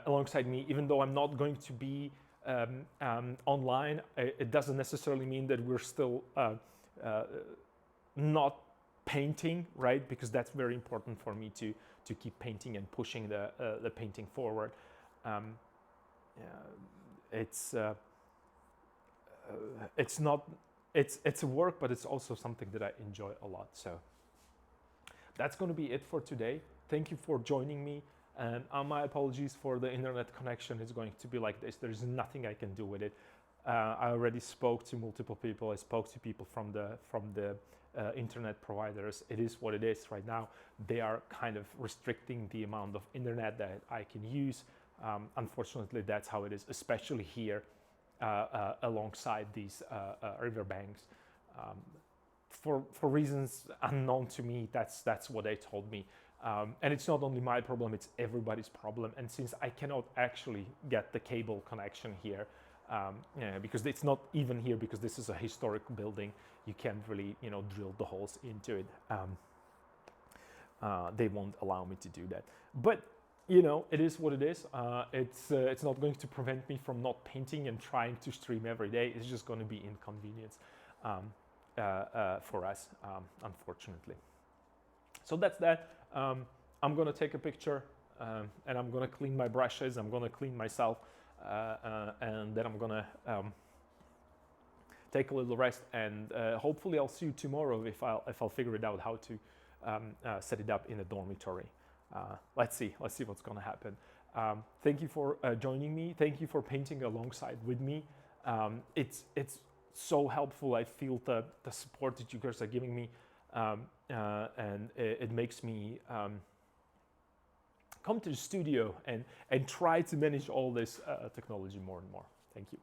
Speaker 2: alongside me, even though I'm not going to be online. It doesn't necessarily mean that we're still not painting, right? Because that's very important for me to keep painting and pushing the painting forward. It's a work, but it's also something that I enjoy a lot. So that's going to be it for today. Thank you for joining me, and my apologies for the internet connection. It's going to be like this. There's nothing I can do with it. I already spoke to multiple people. I spoke to people from the internet providers. It is what it is right now. They are kind of restricting the amount of internet that I can use. Unfortunately, that's how it is, especially here alongside these riverbanks. For reasons unknown to me, that's what they told me. And it's not only my problem, it's everybody's problem. And since I cannot actually get the cable connection here, because it's not even here, because this is a historic building, you can't really, drill the holes into it. They won't allow me to do that. But it is what it is. It's not going to prevent me from not painting and trying to stream every day. It's just going to be inconvenience for us, unfortunately. So that's that. I'm going to take a picture and I'm going to clean my brushes. I'm going to clean myself and then I'm going to take a little rest, and hopefully I'll see you tomorrow if I'll figure it out how to set it up in a dormitory. Let's see what's going to happen. Thank you for joining me. Thank you for painting alongside with me. It's so helpful. I feel the support that you guys are giving me, and it makes me come to the studio and try to manage all this technology more and more. Thank you.